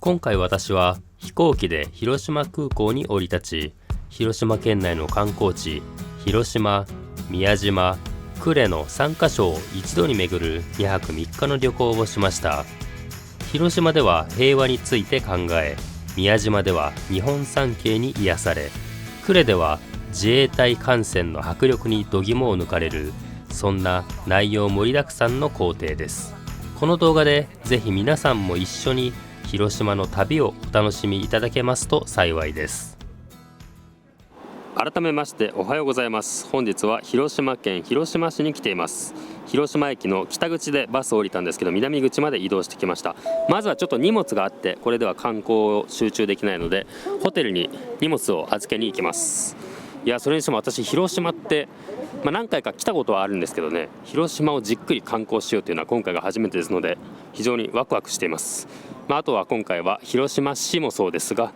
今回私は飛行機で広島空港に降り立ち、広島県内の観光地、広島、宮島、呉の3カ所を一度に巡る2泊3日の旅行をしました。広島では平和について考え、宮島では日本三景に癒され、呉では自衛隊艦船の迫力に度肝を抜かれる、そんな内容盛りだくさんの行程です。この動画でぜひ皆さんも一緒に広島の旅をお楽しみいただけますと幸いです。改めましておはようございます。本日は広島県広島市に来ています。広島駅の北口でバスを降りたんですけど、南口まで移動してきました。まずはちょっと荷物があって、これでは観光を集中できないのでホテルに荷物を預けに行きます。いや、それにしても私広島って、何回か来たことはあるんですけどね、広島をじっくり観光しようというのは今回が初めてですので、非常にワクワクしています。あとは今回は広島市もそうですが、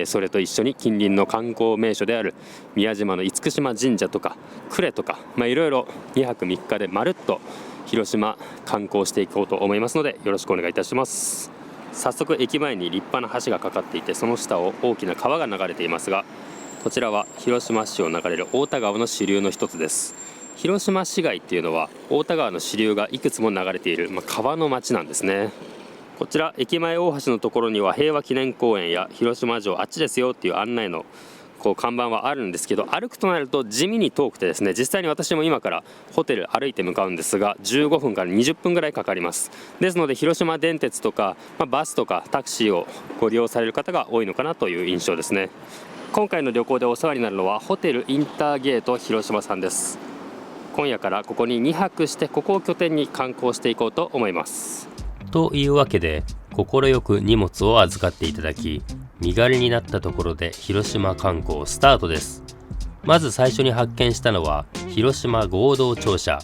それと一緒に近隣の観光名所である宮島の厳島神社とか呉とか、いろいろ2泊3日でまるっと広島観光していこうと思いますので、よろしくお願いいたします。早速駅前に立派な橋がかかっていて、その下を大きな川が流れていますが、こちらは広島市を流れる太田川の支流の一つです。広島市街っていうのは太田川の支流がいくつも流れている、川の町なんですね。こちら駅前大橋のところには平和記念公園や広島城あっちですよっていう案内の看板はあるんですけど、歩くとなると地味に遠くてですね、実際に私も今からホテル歩いて向かうんですが、15分から20分ぐらいかかります。ですので広島電鉄とか、バスとかタクシーをご利用される方が多いのかなという印象ですね。今回の旅行でお世話になるのはホテルインターゲート広島さんです。今夜からここに2泊して、ここを拠点に観光していこうと思います。というわけで、快く荷物を預かっていただき、身軽になったところで広島観光スタートです。まず最初に発見したのは広島合同庁舎。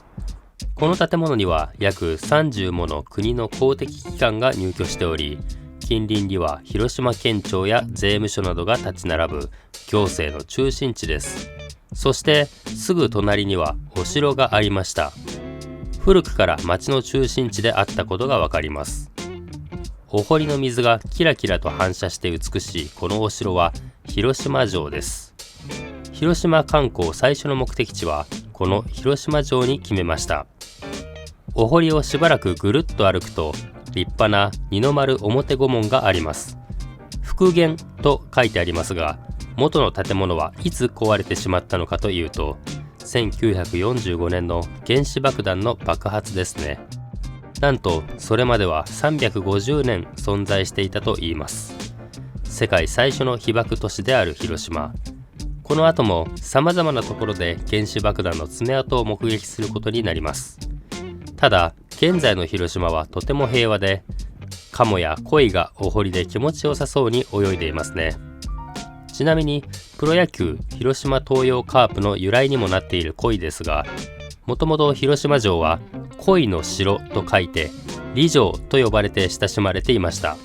この建物には約30もの国の公的機関が入居しており、近隣には広島県庁や税務署などが立ち並ぶ行政の中心地です。そしてすぐ隣にはお城がありました。古くから町の中心地であったことがわかります。お堀の水がキラキラと反射して美しいこのお城は広島城です。広島観光最初の目的地はこの広島城に決めました。お堀をしばらくぐるっと歩くと、立派な二の丸表御門があります。復元と書いてありますが、元の建物はいつ壊れてしまったのかというと、1945年の原子爆弾の爆発ですね。なんとそれまでは350年存在していたといいます。世界最初の被爆都市である広島。この後も様々なところで原子爆弾の爪痕を目撃することになります。ただ現在の広島はとても平和で、カモや鯉がお堀で気持ちよさそうに泳いでいますね。ちなみにプロ野球広島東洋カープの由来にもなっている鯉ですが、もともと広島城は鯉の城と書いて鯉城と呼ばれて親しまれていました。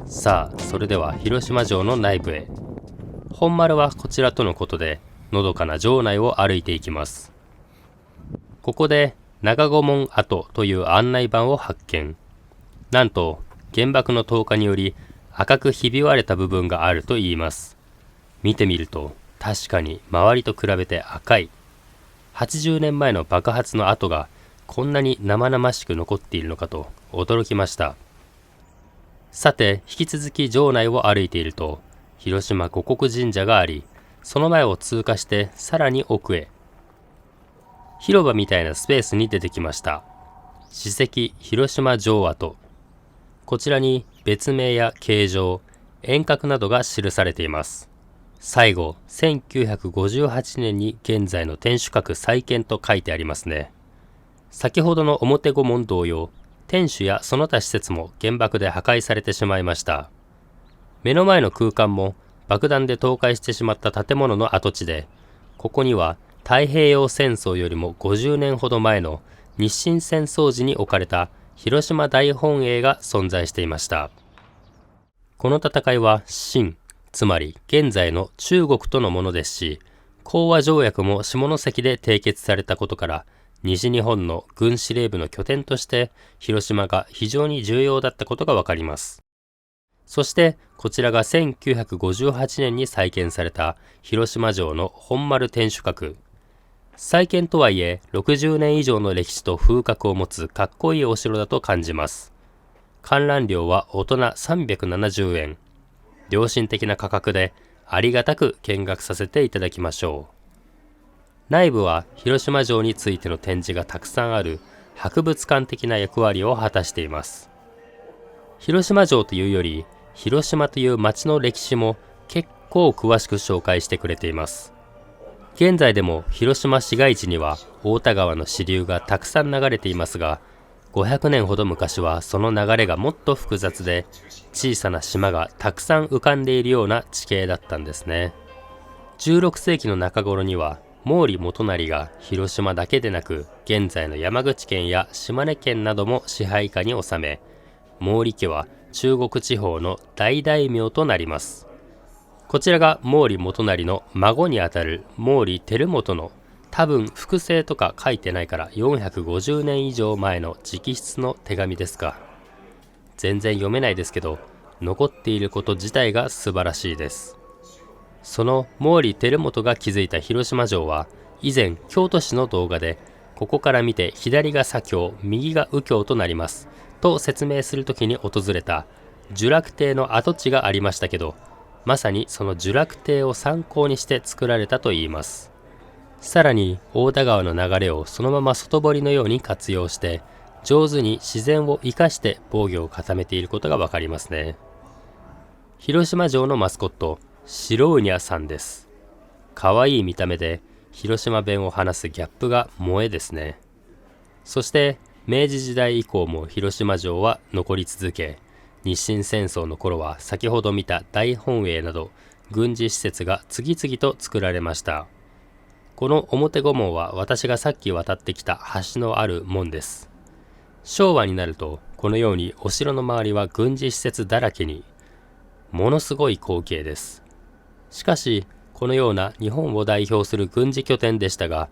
さあ、それでは広島城の内部へ。本丸はこちらとのことで、のどかな城内を歩いていきます。ここで長御門跡という案内板を発見。なんと原爆の投下により赤くひび割れた部分があるといいます。見てみると確かに周りと比べて赤い。80年前の爆発の跡がこんなに生々しく残っているのかと驚きました。さて、引き続き城内を歩いていると広島護国神社があり、その前を通過してさらに奥へ。広場みたいなスペースに出てきました。史跡広島城跡。こちらに別名や形状、沿革などが記されています。最後、1958年に現在の天守閣再建と書いてありますね。先ほどの表御門同様、天守やその他施設も原爆で破壊されてしまいました。目の前の空間も爆弾で倒壊してしまった建物の跡地で、ここには太平洋戦争よりも50年ほど前の日清戦争時に置かれた広島大本営が存在していました。この戦いは清、つまり現在の中国とのものですし、講和条約も下関で締結されたことから、西日本の軍司令部の拠点として広島が非常に重要だったことがわかります。そしてこちらが1958年に再建された広島城の本丸天守閣。再建とはいえ60年以上の歴史と風格を持つかっこいいお城だと感じます。観覧料は大人370円。良心的な価格でありがたく見学させていただきましょう。内部は広島城についての展示がたくさんある博物館的な役割を果たしています。広島城というより広島という町の歴史も結構詳しく紹介してくれています。現在でも広島市街地には太田川の支流がたくさん流れていますが、500年ほど昔はその流れがもっと複雑で小さな島がたくさん浮かんでいるような地形だったんですね。16世紀の中頃には毛利元就が広島だけでなく現在の山口県や島根県なども支配下に収め、毛利家は中国地方の大大名となります。こちらが毛利元就の孫にあたる毛利輝元の多分複製とか書いてないから450年以上前の直筆の手紙ですか。全然読めないですけど残っていること自体が素晴らしいです。その毛利輝元が築いた広島城は以前京都市の動画でここから見て左が左京右が右京となりますと説明するときに訪れた聚楽亭の跡地がありましたけど、まさにその聚楽亭を参考にして作られたといいます。さらに太田川の流れをそのまま外堀のように活用して上手に自然を生かして防御を固めていることがわかりますね。広島城のマスコット白ウニャさんです。可愛い見た目で広島弁を話すギャップが萌えですね。そして明治時代以降も広島城は残り続け、日清戦争の頃は先ほど見た大本営など軍事施設が次々と作られました。この表御門は私がさっき渡ってきた橋のある門です。昭和になるとこのようにお城の周りは軍事施設だらけに、ものすごい光景です。しかしこのような日本を代表する軍事拠点でしたが、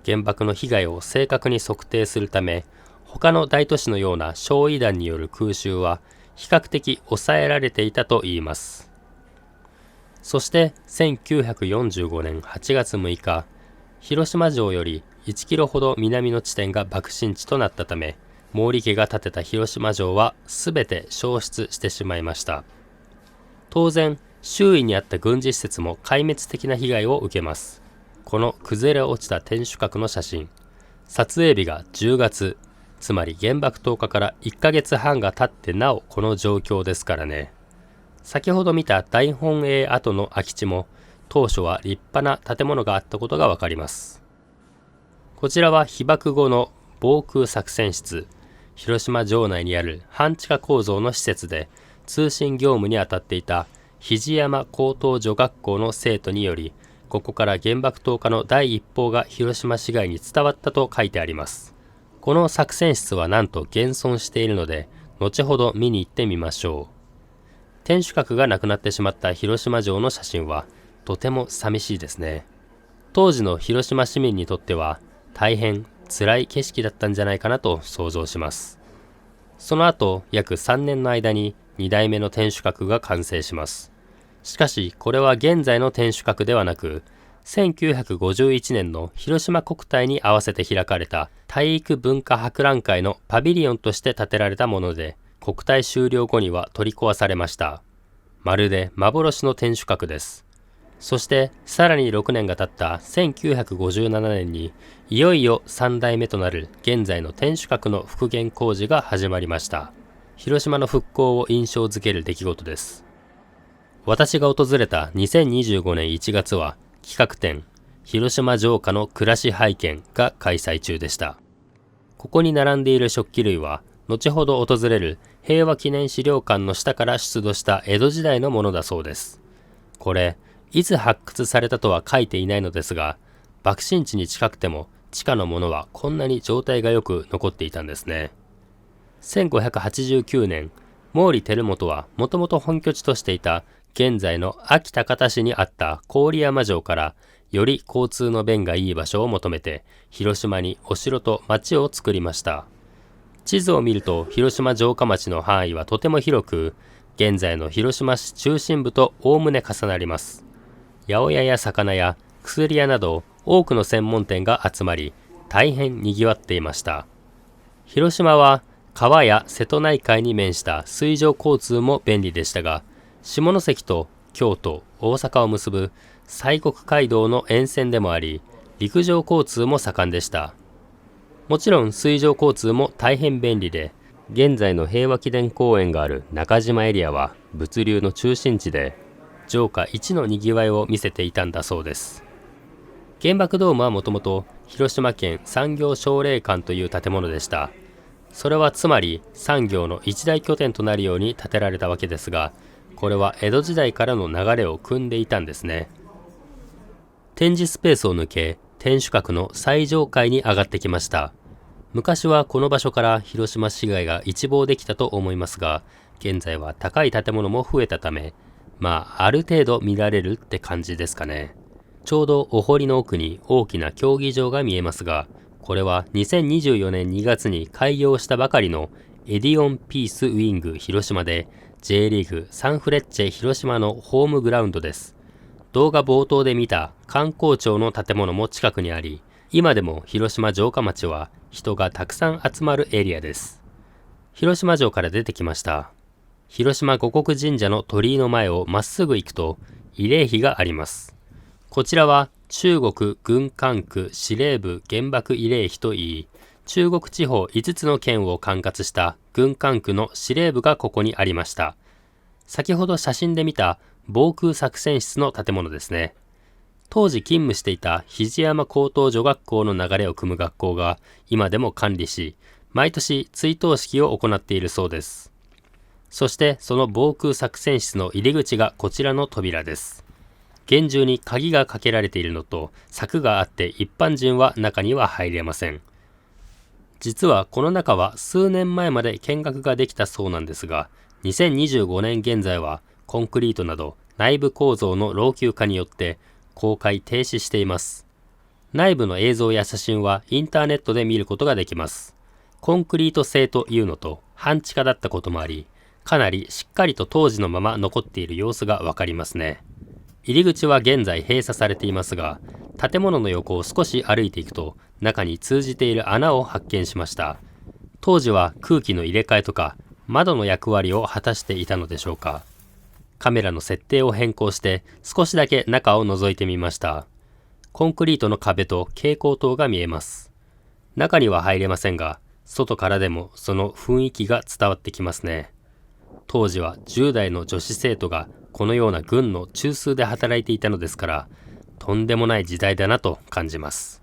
原爆の被害を正確に測定するため他の大都市のような焼夷弾による空襲は比較的抑えられていたといいます。そして1945年8月6日、広島城より1キロほど南の地点が爆心地となったため、毛利家が建てた広島城はすべて焼失してしまいました。当然周囲にあった軍事施設も壊滅的な被害を受けます。この崩れ落ちた天守閣の写真、撮影日が10月、つまり原爆投下から1ヶ月半が経ってなおこの状況ですからね。先ほど見た大本営跡の空き地も当初は立派な建物があったことがわかります。こちらは被爆後の防空作戦室、広島城内にある半地下構造の施設で通信業務に当たっていた肘山高等女学校の生徒により、ここから原爆投下の第一報が広島市街に伝わったと書いてあります。この作戦室はなんと現存しているので、後ほど見に行ってみましょう。天守閣がなくなってしまった広島城の写真はとても寂しいですね。当時の広島市民にとっては大変辛い景色だったんじゃないかなと想像します。その後約3年の間に2代目の天守閣が完成します。しかしこれは現在の天守閣ではなく、1951年の広島国体に合わせて開かれた体育文化博覧会のパビリオンとして建てられたもので、国体終了後には取り壊されました。まるで幻の天守閣です。そしてさらに6年が経った1957年にいよいよ3代目となる現在の天守閣の復元工事が始まりました。広島の復興を印象づける出来事です。私が訪れた2025年1月は企画展広島城下の暮らし拝見が開催中でした。ここに並んでいる食器類は後ほど訪れる平和記念資料館の下から出土した江戸時代のものだそうです。これいつ発掘されたとは書いていないのですが、爆心地に近くても地下のものはこんなに状態がよく残っていたんですね。1589年、毛利輝元はもともと本拠地としていた現在の安芸高田市にあった郡山城からより交通の便がいい場所を求めて広島にお城と町を作りました。地図を見ると広島城下町の範囲はとても広く、現在の広島市中心部とおおむね重なります。八百屋や魚屋、薬屋など多くの専門店が集まり、大変にぎわっていました。広島は川や瀬戸内海に面した水上交通も便利でしたが、下関と京都、大阪を結ぶ西国街道の沿線でもあり、陸上交通も盛んでした。もちろん水上交通も大変便利で、現在の平和記念公園がある中島エリアは物流の中心地で、城下一のにぎわいを見せていたんだそうです。原爆ドームはもともと広島県産業奨励館という建物でした。それはつまり産業の一大拠点となるように建てられたわけですが、これは江戸時代からの流れを組んでいたんですね。展示スペースを抜け、天守閣の最上階に上がってきました。昔はこの場所から広島市街が一望できたと思いますが、現在は高い建物も増えたため、ある程度見られるって感じですかね。ちょうどお堀の奥に大きな競技場が見えますが、これは2024年2月に開業したばかりのエディオンピースウィング広島で J リーグサンフレッチェ広島のホームグラウンドです。動画冒頭で見た観光庁の建物も近くにあり、今でも広島城下町は人がたくさん集まるエリアです。広島城から出てきました。広島護国神社の鳥居の前をまっすぐ行くと慰霊碑があります。こちらは中国軍管区司令部原爆慰霊碑といい、中国地方5つの県を管轄した軍管区の司令部がここにありました。先ほど写真で見た防空作戦室の建物ですね。当時勤務していた肘山高等女学校の流れを組む学校が今でも管理し、毎年追悼式を行っているそうです。そしてその防空作戦室の入り口がこちらの扉です。厳重に鍵がかけられているのと柵があって一般人は中には入れません。実はこの中は数年前まで見学ができたそうなんですが、2025年現在はコンクリートなど内部構造の老朽化によって公開停止しています。内部の映像や写真はインターネットで見ることができます。コンクリート製というのと半地下だったこともあり、かなりしっかりと当時のまま残っている様子がわかりますね。入り口は現在閉鎖されていますが、建物の横を少し歩いていくと中に通じている穴を発見しました。当時は空気の入れ替えとか窓の役割を果たしていたのでしょうか。カメラの設定を変更して少しだけ中を覗いてみました。コンクリートの壁と蛍光灯が見えます。中には入れませんが、外からでもその雰囲気が伝わってきますね。当時は10代の女子生徒がこのような軍の中枢で働いていたのですから、とんでもない時代だなと感じます。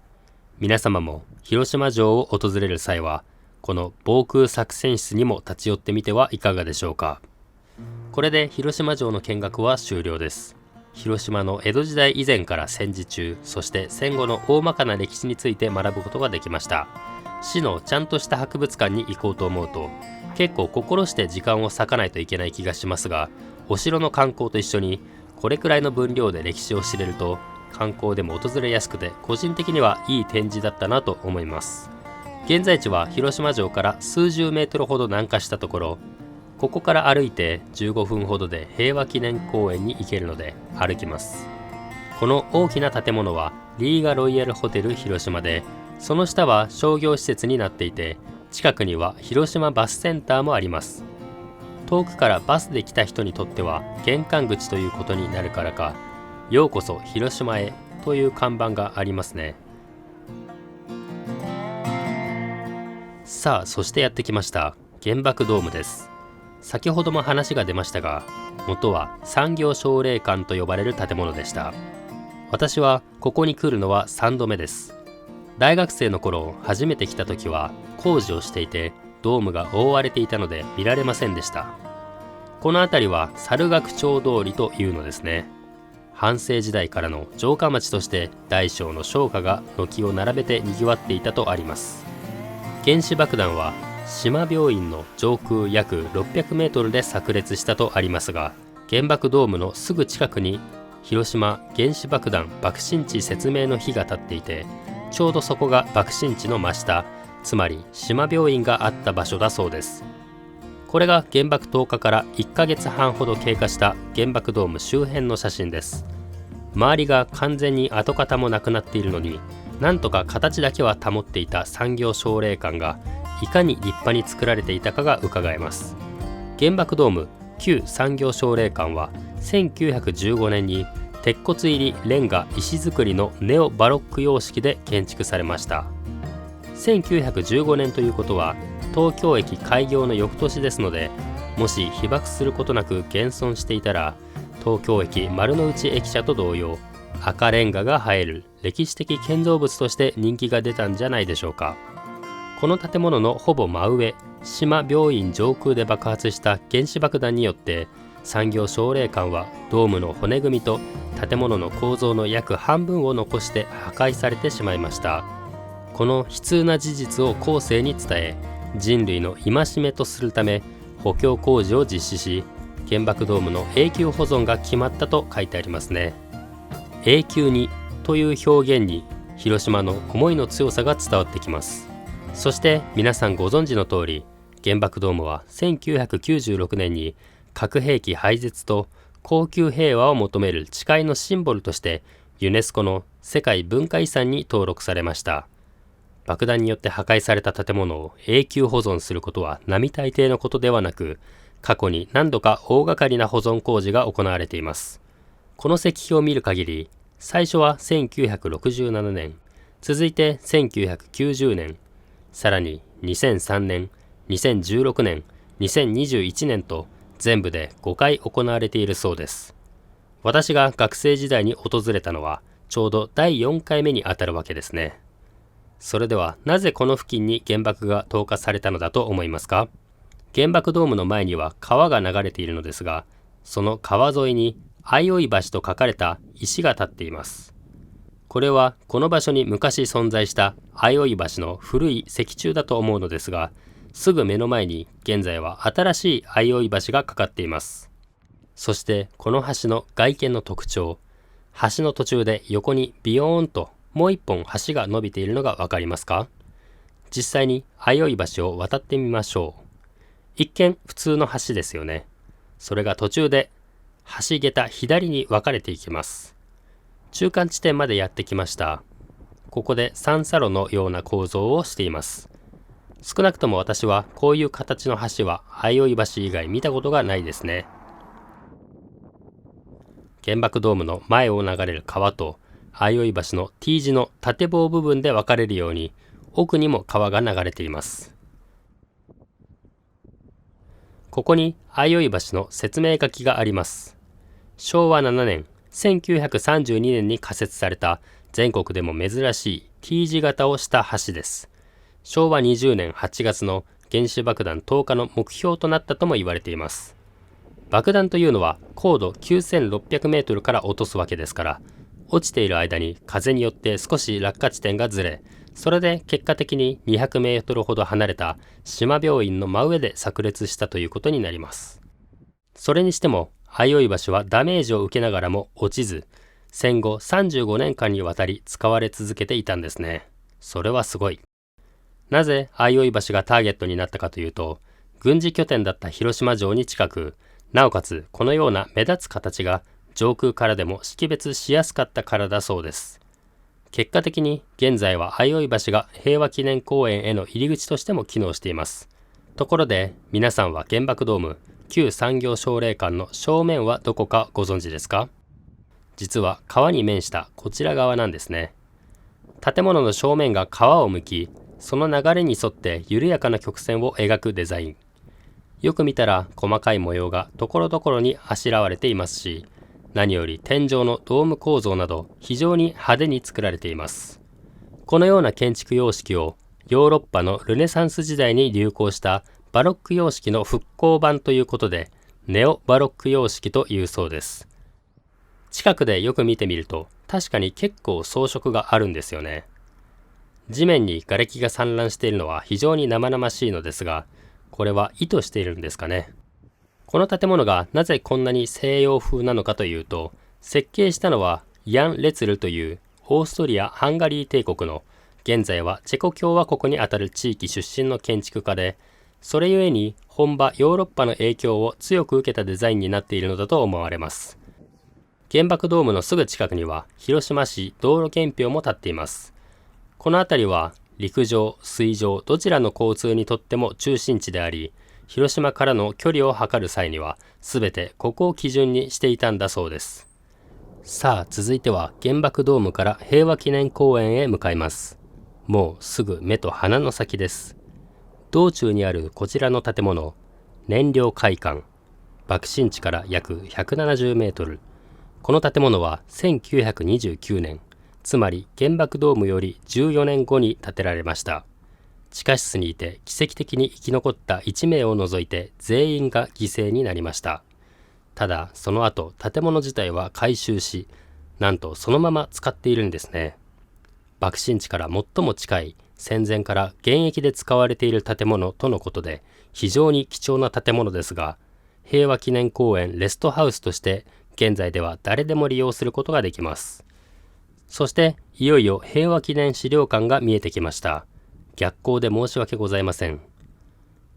皆様も広島城を訪れる際は、この防空作戦室にも立ち寄ってみてはいかがでしょうか。これで広島城の見学は終了です。広島の江戸時代以前から戦時中、そして戦後の大まかな歴史について学ぶことができました。市のちゃんとした博物館に行こうと思うと、結構心して時間を割かないといけない気がしますが、お城の観光と一緒にこれくらいの分量で歴史を知れると観光でも訪れやすくて、個人的にはいい展示だったなと思います。現在地は広島城から数十メートルほど南下したところ、ここから歩いて15分ほどで平和記念公園に行けるので歩きます。この大きな建物はリーガロイヤルホテル広島で、その下は商業施設になっていて、近くには広島バスセンターもあります。遠くからバスで来た人にとっては玄関口ということになるからか、ようこそ広島へという看板がありますね。さあ、そしてやってきました原爆ドームです。先ほども話が出ましたが、元は産業奨励館と呼ばれる建物でした。私はここに来るのは3度目です。大学生の頃初めて来た時は工事をしていて、ドームが覆われていたので見られませんでした。この辺りは猿楽町通りというのですね。藩政時代からの城下町として大小の商家が軒を並べて賑わっていたとあります。原子爆弾は島病院の上空約600メートルで炸裂したとありますが、原爆ドームのすぐ近くに広島原子爆弾爆心地説明の碑が立っていて、ちょうどそこが爆心地の真下、つまり島病院があった場所だそうです。これが原爆投下から1ヶ月半ほど経過した原爆ドーム周辺の写真です。周りが完全に跡形もなくなっているのに、なんとか形だけは保っていた産業奨励館がいかに立派に作られていたかが伺えます。原爆ドーム旧産業奨励館は1915年に鉄骨入りレンガ石造りのネオバロック様式で建築されました。1915年ということは東京駅開業の翌年ですので、もし被爆することなく現存していたら、東京駅丸の内駅舎と同様、赤レンガが映える歴史的建造物として人気が出たんじゃないでしょうか。この建物のほぼ真上、島病院上空で爆発した原子爆弾によって産業奨励館はドームの骨組みと建物の構造の約半分を残して破壊されてしまいました。この悲痛な事実を後世に伝え、人類の戒めとするため補強工事を実施し、原爆ドームの永久保存が決まったと書いてありますね。永久にという表現に広島の思いの強さが伝わってきます。そして皆さんご存知の通り、原爆ドームは1996年に核兵器廃絶と恒久平和を求める誓いのシンボルとしてユネスコの世界文化遺産に登録されました。爆弾によって破壊された建物を永久保存することは並大抵のことではなく、過去に何度か大掛かりな保存工事が行われています。この石碑を見る限り、最初は1967年、続いて1990年、さらに2003年、2016年、2021年と全部で5回行われているそうです。私が学生時代に訪れたのはちょうど第4回目にあたるわけですね。それではなぜこの付近に原爆が投下されたのだと思いますか？原爆ドームの前には川が流れているのですが、その川沿いに相生橋と書かれた石が立っています。これはこの場所に昔存在した相生橋の古い石柱だと思うのですが、すぐ目の前に現在は新しい相生橋がかかっています。そしてこの橋の外見の特徴、橋の途中で横にビヨーンともう一本橋が伸びているのがわかりますか？実際に相生橋を渡ってみましょう。一見普通の橋ですよね。それが途中で橋桁左に分かれていきます。中間地点までやってきました。ここで三叉路のような構造をしています。少なくとも私はこういう形の橋は相生橋以外見たことがないですね。原爆ドームの前を流れる川と相生橋の T 字の縦棒部分で分かれるように奥にも川が流れています。ここに相生橋の説明書きがあります。昭和7年、1932年に仮設された全国でも珍しい T 字型をした橋です。昭和20年8月の原子爆弾投下の目標となったとも言われています。爆弾というのは高度9600メートルから落とすわけですから、落ちている間に風によって少し落下地点がずれ、それで結果的に200メートルほど離れた島病院の真上で炸裂したということになります。それにしても相生橋はダメージを受けながらも落ちず、戦後35年間にわたり使われ続けていたんですね。それはすごい。なぜ相生橋がターゲットになったかというと、軍事拠点だった広島城に近く、なおかつこのような目立つ形が上空からでも識別しやすかったからだそうです。結果的に現在は相生橋が平和記念公園への入り口としても機能しています。ところで皆さんは原爆ドーム旧産業奨励館の正面はどこかご存知ですか？実は川に面したこちら側なんですね。建物の正面が川を向き、その流れに沿って緩やかな曲線を描くデザイン。よく見たら細かい模様がところどころにあしらわれていますし、何より天井のドーム構造など非常に派手に作られています。このような建築様式をヨーロッパのルネサンス時代に流行したバロック様式の復興版ということで、ネオバロック様式というそうです。近くでよく見てみると確かに結構装飾があるんですよね。地面に瓦礫が散乱しているのは非常に生々しいのですが、これは意図しているんですかね。この建物がなぜこんなに西洋風なのかというと、設計したのはヤン・レツルというオーストリア・ハンガリー帝国の現在はチェコ共和国にあたる地域出身の建築家で、それゆえに本場ヨーロッパの影響を強く受けたデザインになっているのだと思われます。原爆ドームのすぐ近くには広島市道路検標も立っています。この辺りは陸上、水上どちらの交通にとっても中心地であり、広島からの距離を測る際には全てここを基準にしていたんだそうです。さあ続いては原爆ドームから平和記念公園へ向かいます。もうすぐ目と鼻の先です。道中にあるこちらの建物、燃料会館、爆心地から約170メートル。この建物は1929年、つまり原爆ドームより14年後に建てられました。地下室にいて奇跡的に生き残った1名を除いて全員が犠牲になりました。ただその後建物自体は改修し、なんとそのまま使っているんですね。爆心地から最も近い戦前から現役で使われている建物とのことで、非常に貴重な建物ですが、平和記念公園レストハウスとして現在では誰でも利用することができます。そしていよいよ平和記念資料館が見えてきました。逆光で申し訳ございません。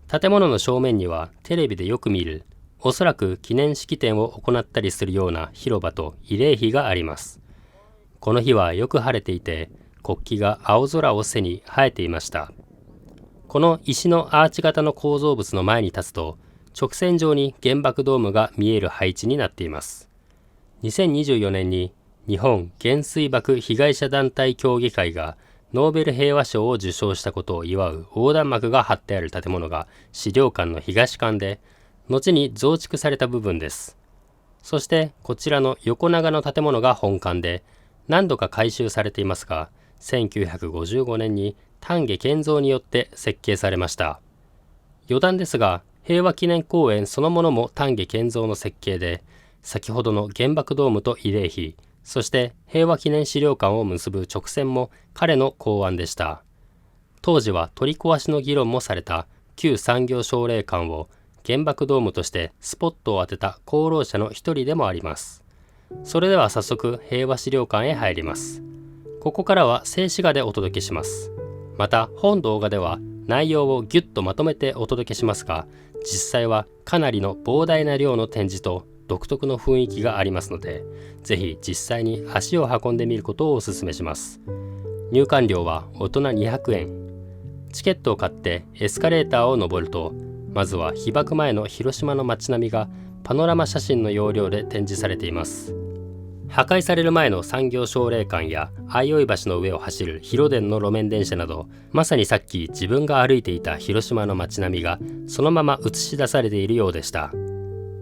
建物の正面にはテレビでよく見る、おそらく記念式典を行ったりするような広場と慰霊碑があります。この日はよく晴れていて、国旗が青空を背に生えていました。この石のアーチ型の構造物の前に立つと、直線上に原爆ドームが見える配置になっています。2024年に日本原水爆被害者団体協議会がノーベル平和賞を受賞したことを祝う横断幕が貼ってある建物が資料館の東館で、後に増築された部分です。そしてこちらの横長の建物が本館で、何度か改修されていますが、1955年に丹下健三によって設計されました。余談ですが、平和記念公園そのものも丹下健三の設計で、先ほどの原爆ドームと慰霊碑、そして平和記念資料館を結ぶ直線も彼の考案でした。当時は取り壊しの議論もされた旧産業奨励館を原爆ドームとしてスポットを当てた功労者の一人でもあります。それでは早速平和資料館へ入ります。ここからは静止画でお届けします。また本動画では内容をギュッとまとめてお届けしますが、実際はかなりの膨大な量の展示と独特の雰囲気がありますので、ぜひ実際に足を運んでみることをお勧めします。入館料は大人200円。チケットを買ってエスカレーターを登ると、まずは被爆前の広島の街並みがパノラマ写真の要領で展示されています。破壊される前の産業奨励館や相生橋の上を走る広電の路面電車など、まさにさっき自分が歩いていた広島の街並みがそのまま映し出されているようでした。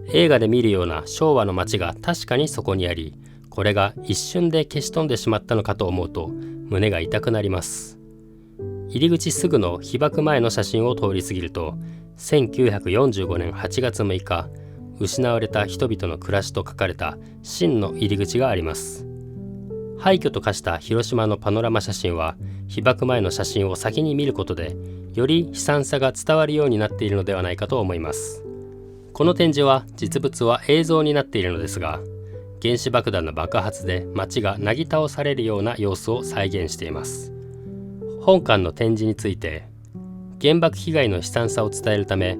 映画で見るような昭和の街が確かにそこにあり、これが一瞬で消し飛んでしまったのかと思うと胸が痛くなります。入り口すぐの被爆前の写真を通り過ぎると、1945年8月6日、失われた人々の暮らしと書かれた真の入り口があります。廃墟と化した広島のパノラマ写真は、被爆前の写真を先に見ることでより悲惨さが伝わるようになっているのではないかと思います。この展示は実物は映像になっているのですが、原子爆弾の爆発で街がなぎ倒されるような様子を再現しています。本館の展示について、原爆被害の悲惨さを伝えるため、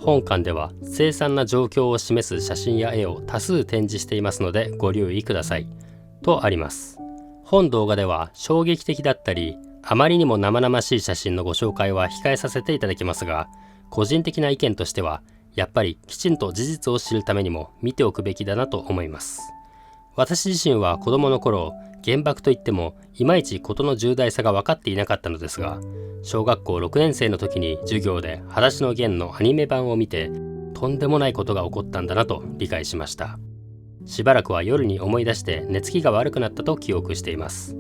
本館では凄惨な状況を示す写真や絵を多数展示していますのでご留意くださいとあります。本動画では衝撃的だったりあまりにも生々しい写真のご紹介は控えさせていただきますが、個人的な意見としてはやっぱりきちんと事実を知るためにも見ておくべきだなと思います。私自身は子供の頃、原爆といってもいまいち事の重大さが分かっていなかったのですが、小学校6年生の時に授業で裸足のゲンのアニメ版を見て、とんでもないことが起こったんだなと理解しました。しばらくは夜に思い出して寝つきが悪くなったと記憶しています。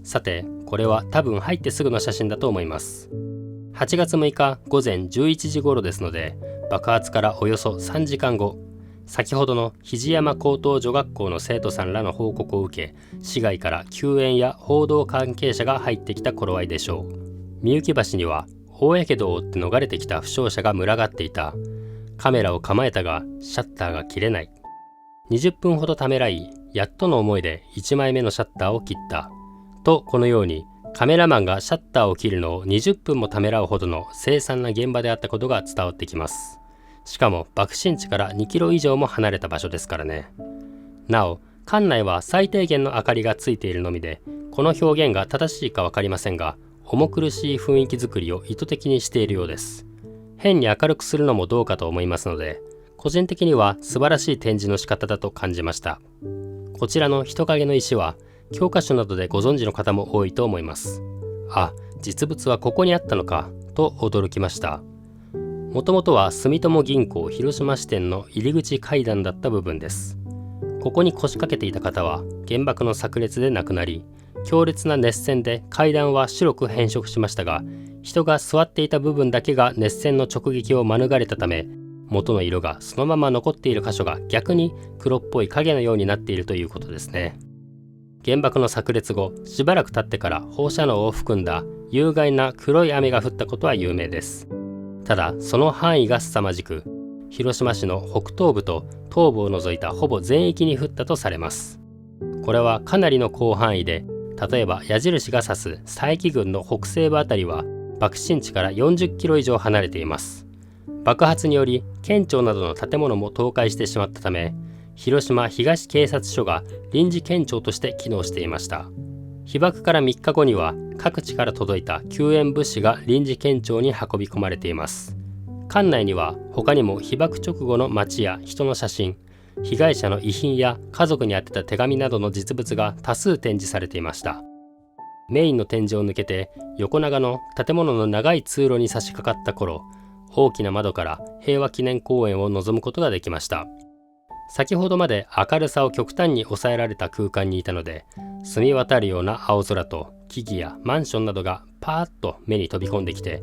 さて、これは多分入ってすぐの写真だと思います。8月6日午前11時頃ですので、爆発からおよそ3時間後、先ほどの肘山高等女学校の生徒さんらの報告を受け、市外から救援や報道関係者が入ってきた頃合いでしょう。御幸橋には大やけどを負って逃れてきた負傷者が群がっていた。カメラを構えたがシャッターが切れない。20分ほどためらい、やっとの思いで1枚目のシャッターを切った。と、このようにカメラマンがシャッターを切るのを20分もためらうほどの凄惨な現場であったことが伝わってきます。しかも爆心地から2キロ以上も離れた場所ですからね。なお、館内は最低限の明かりがついているのみで、この表現が正しいか分かりませんが、重苦しい雰囲気作りを意図的にしているようです。変に明るくするのもどうかと思いますので、個人的には素晴らしい展示の仕方だと感じました。こちらの人影の石は教科書などでご存知の方も多いと思います。あ、実物はここにあったのかと驚きました。もともとは住友銀行広島支店の入り口階段だった部分です。ここに腰掛けていた方は原爆の炸裂で亡くなり、強烈な熱線で階段は白く変色しましたが、人が座っていた部分だけが熱線の直撃を免れたため、元の色がそのまま残っている箇所が逆に黒っぽい影のようになっているということですね。原爆の炸裂後、しばらく経ってから放射能を含んだ有害な黒い雨が降ったことは有名です。ただその範囲が凄まじく、広島市の北東部と東部を除いたほぼ全域に降ったとされます。これはかなりの広範囲で、例えば矢印が指す佐伯郡の北西部あたりは爆心地から40キロ以上離れています。爆発により県庁などの建物も倒壊してしまったため、広島東警察署が臨時県庁として機能していました。被爆から3日後には各地から届いた救援物資が臨時県庁に運び込まれています。館内には他にも被爆直後の街や人の写真、被害者の遺品や家族に宛てた手紙などの実物が多数展示されていました。メインの展示を抜けて横長の建物の長い通路に差し掛かった頃、大きな窓から平和記念公園を望むことができました。先ほどまで明るさを極端に抑えられた空間にいたので、澄み渡るような青空と木々やマンションなどがパーッと目に飛び込んできて、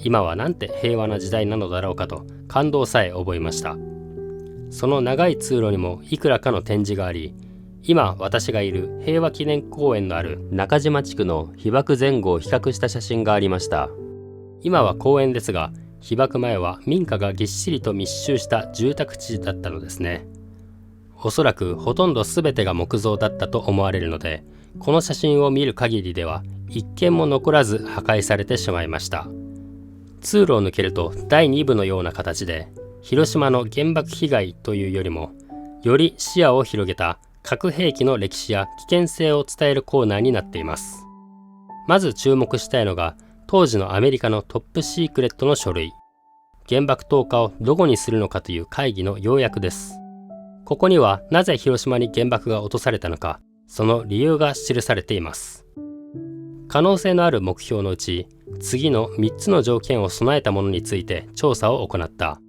今はなんて平和な時代なのだろうかと感動さえ覚えました。その長い通路にもいくらかの展示があり、今私がいる平和記念公園のある中島地区の被爆前後を比較した写真がありました。今は公園ですが、被爆前は民家がぎっしりと密集した住宅地だったのですね。おそらくほとんど全てが木造だったと思われるので、この写真を見る限りでは一軒も残らず破壊されてしまいました。通路を抜けると第2部のような形で、広島の原爆被害というよりも、より視野を広げた核兵器の歴史や危険性を伝えるコーナーになっています。まず注目したいのが、当時のアメリカのトップシークレットの書類。原爆投下をどこにするのかという会議の要約です。ここにはなぜ広島に原爆が落とされたのか、その理由が記されています。可能性のある目標のうち、次の3つの条件を備えたものについて調査を行った。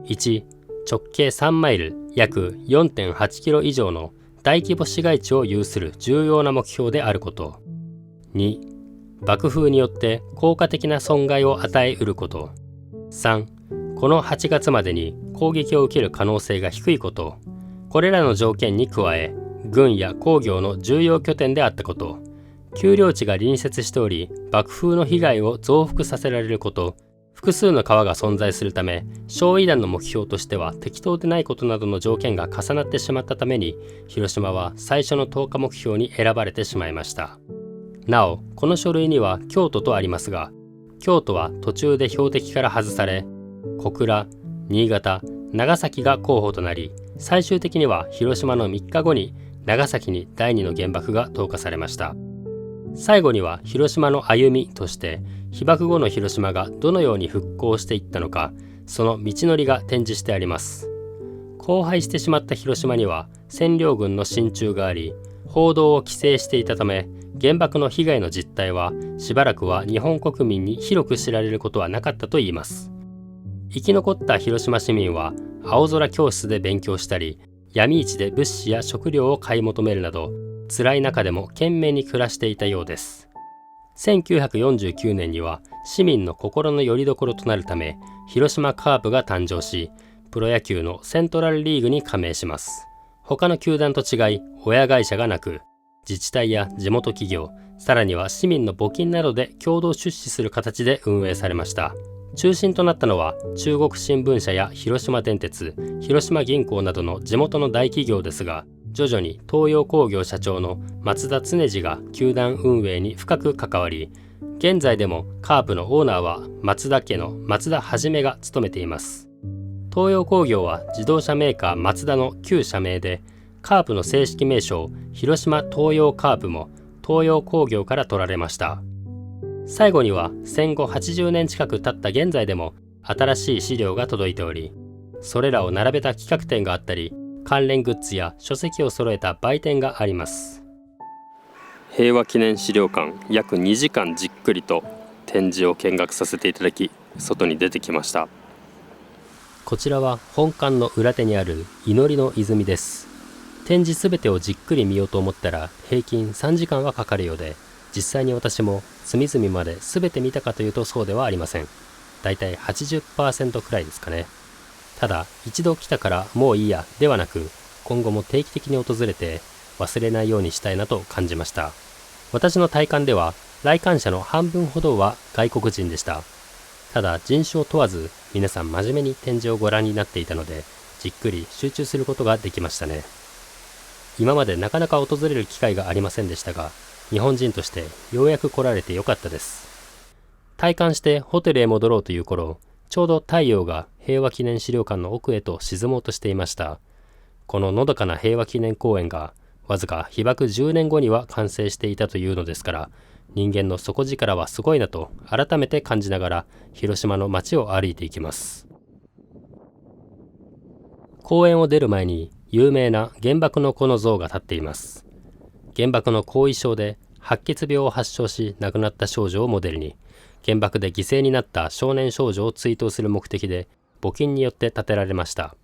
1、直径3マイル約 4.8 キロ以上の大規模市街地を有する重要な目標であること。2、爆風によって効果的な損害を与えうること。3、この8月までに攻撃を受ける可能性が低いこと。これらの条件に加え、軍や工業の重要拠点であったこと、丘陵地が隣接しており爆風の被害を増幅させられること、複数の川が存在するため焼夷弾の目標としては適当でないことなどの条件が重なってしまったために、広島は最初の投下目標に選ばれてしまいました。なお、この書類には京都とありますが、京都は途中で標的から外され、小倉、新潟、長崎が候補となり、最終的には広島の3日後に長崎に第2の原爆が投下されました。最後には広島の歩みとして、被爆後の広島がどのように復興していったのか、その道のりが展示してあります。荒廃してしまった広島には占領軍の進駐があり、報道を規制していたため、原爆の被害の実態はしばらくは日本国民に広く知られることはなかったといいます。生き残った広島市民は青空教室で勉強したり、闇市で物資や食料を買い求めるなど、辛い中でも懸命に暮らしていたようです。1949年には市民の心の拠り所となるため、広島カープが誕生し、プロ野球のセントラルリーグに加盟します。他の球団と違い、親会社がなく、自治体や地元企業、さらには市民の募金などで共同出資する形で運営されました。中心となったのは中国新聞社や広島電鉄、広島銀行などの地元の大企業ですが、徐々に東洋工業社長の松田恒治が球団運営に深く関わり、現在でもカープのオーナーは松田家の松田一が務めています。東洋工業は自動車メーカーマツダの旧社名で、カープの正式名称広島東洋カープも東洋工業から取られました。最後には戦後80年近く経った現在でも新しい資料が届いており、それらを並べた企画展があったり、関連グッズや書籍を揃えた売店があります。平和記念資料館、約2時間じっくりと展示を見学させていただき、外に出てきました。こちらは本館の裏手にある祈りの泉です。展示すべてをじっくり見ようと思ったら平均3時間はかかるようで、実際に私も隅々まで全て見たかというとそうではありません。だいたい 80% くらいですかね。ただ一度来たからもういいやではなく、今後も定期的に訪れて忘れないようにしたいなと感じました。私の体感では来館者の半分ほどは外国人でした。ただ人種を問わず皆さん真面目に展示をご覧になっていたので、じっくり集中することができましたね。今までなかなか訪れる機会がありませんでしたが、日本人としてようやく来られてよかったです。退館してホテルへ戻ろうという頃、ちょうど太陽が平和記念資料館の奥へと沈もうとしていました。こののどかな平和記念公園がわずか被爆10年後には完成していたというのですから、人間の底力はすごいなと改めて感じながら広島の街を歩いていきます。公園を出る前に有名な原爆の子の像が立っています。原爆の後遺症で白血病を発症し亡くなった少女をモデルに、原爆で犠牲になった少年少女を追悼する目的で募金によって建てられました。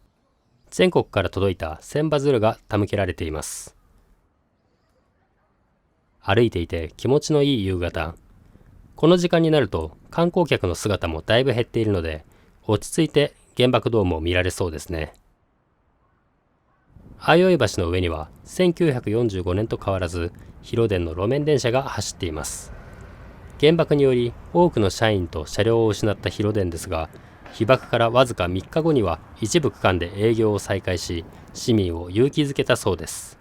全国から届いた千羽鶴が手向けられています。歩いていて気持ちのいい夕方。この時間になると観光客の姿もだいぶ減っているので、落ち着いて原爆ドームを見られそうですね。相生橋の上には1945年と変わらず広電の路面電車が走っています。原爆により多くの社員と車両を失った広電ですが、被爆からわずか3日後には一部区間で営業を再開し、市民を勇気づけたそうです。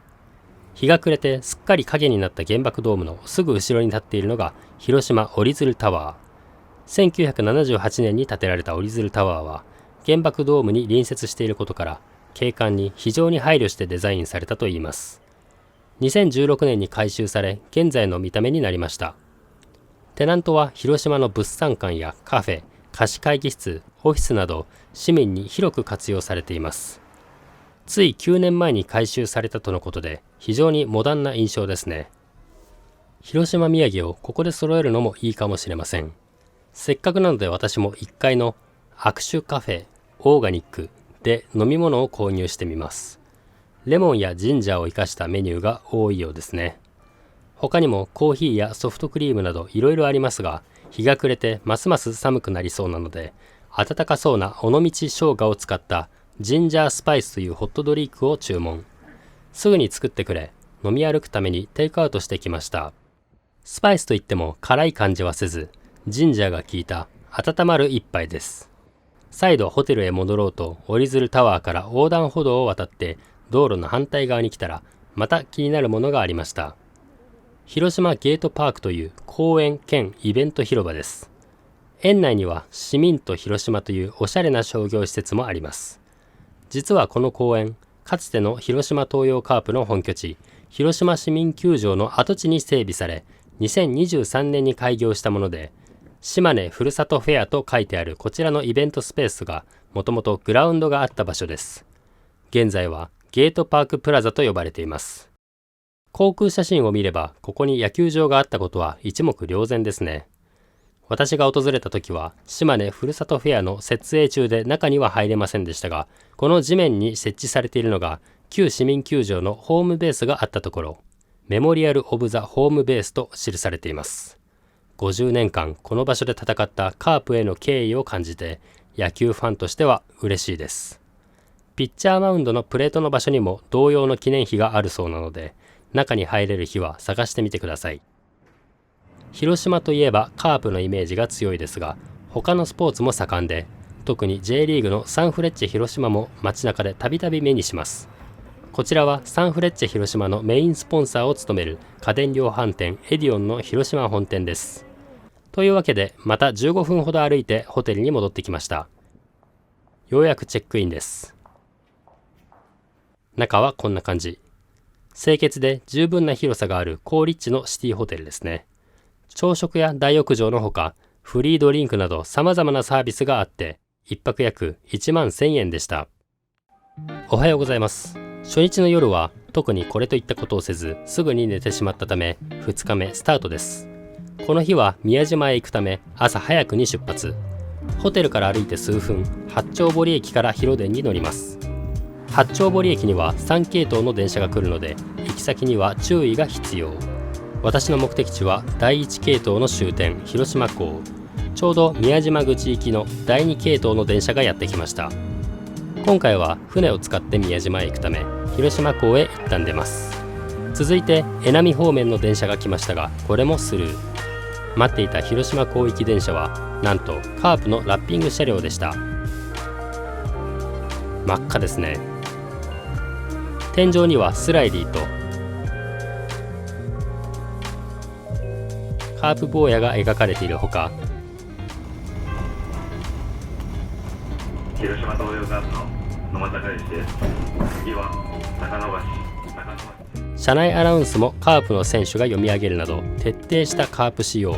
日が暮れてすっかり影になった原爆ドームのすぐ後ろに立っているのが広島折り鶴タワー。1978年に建てられた折り鶴タワーは原爆ドームに隣接していることから景観に非常に配慮してデザインされたといいます。2016年に改修され現在の見た目になりました。テナントは広島の物産館やカフェ、貸し会議室、オフィスなど市民に広く活用されています。つい9年前に改修されたとのことで非常にモダンな印象ですね。広島土産をここで揃えるのもいいかもしれません。せっかくなので私も1階の握手カフェオーガニックで飲み物を購入してみます。レモンやジンジャーを生かしたメニューが多いようですね。他にもコーヒーやソフトクリームなどいろいろありますが、日が暮れてますます寒くなりそうなので、温かそうな尾道生姜を使ったジンジャースパイスというホットドリンクを注文。すぐに作ってくれ、飲み歩くためにテイクアウトしてきました。スパイスといっても辛い感じはせず、ジンジャーが効いた温まる一杯です。再度ホテルへ戻ろうと折り鶴タワーから横断歩道を渡って道路の反対側に来たら、また気になるものがありました。広島ゲートパークという公園兼イベント広場です。園内には市民と広島というおしゃれな商業施設もあります。実はこの公園、かつての広島東洋カープの本拠地、広島市民球場の跡地に整備され、2023年に開業したもので、島根ふるさとフェアと書いてあるこちらのイベントスペースがもともとグラウンドがあった場所です。現在はゲートパークプラザと呼ばれています。航空写真を見ればここに野球場があったことは一目瞭然ですね。私が訪れた時は島根ふるさとフェアの設営中で中には入れませんでしたが、この地面に設置されているのが旧市民球場のホームベースがあったところ、メモリアル・オブ・ザ・ホームベースと記されています。50年間この場所で戦ったカープへの敬意を感じて、野球ファンとしては嬉しいです。ピッチャーマウンドのプレートの場所にも同様の記念碑があるそうなので、中に入れる日は探してみてください。広島といえばカープのイメージが強いですが、他のスポーツも盛んで、特に J リーグのサンフレッチェ広島も街中でたびたび目にします。こちらはサンフレッチェ広島のメインスポンサーを務める家電量販店エディオンの広島本店です。というわけでまた15分ほど歩いてホテルに戻ってきました。ようやくチェックインです。中はこんな感じ。清潔で十分な広さがある高立地のシティホテルですね。朝食や大浴場のほか、フリードリンクなど様々なサービスがあって、1泊約1万1000円でした。おはようございます。初日の夜は特にこれといったことをせず、すぐに寝てしまったため、2日目スタートです。この日は宮島へ行くため、朝早くに出発。ホテルから歩いて数分、八丁堀駅から広電に乗ります。八丁堀駅には3系統の電車が来るので、行き先には注意が必要。私の目的地は第1系統の終点、広島港。ちょうど宮島口行きの第2系統の電車がやってきました。今回は船を使って宮島へ行くため、広島港へ一旦出ます。続いて江波方面の電車が来ましたが、これもスルー。待っていた広島港行き電車はなんとカープのラッピング車両でした。真っ赤ですね。天井にはスライディとカープ坊やが描かれているほか、広島東洋カープの野間隆之です。次は高野橋。車内アナウンスもカープの選手が読み上げるなど徹底したカープ仕様。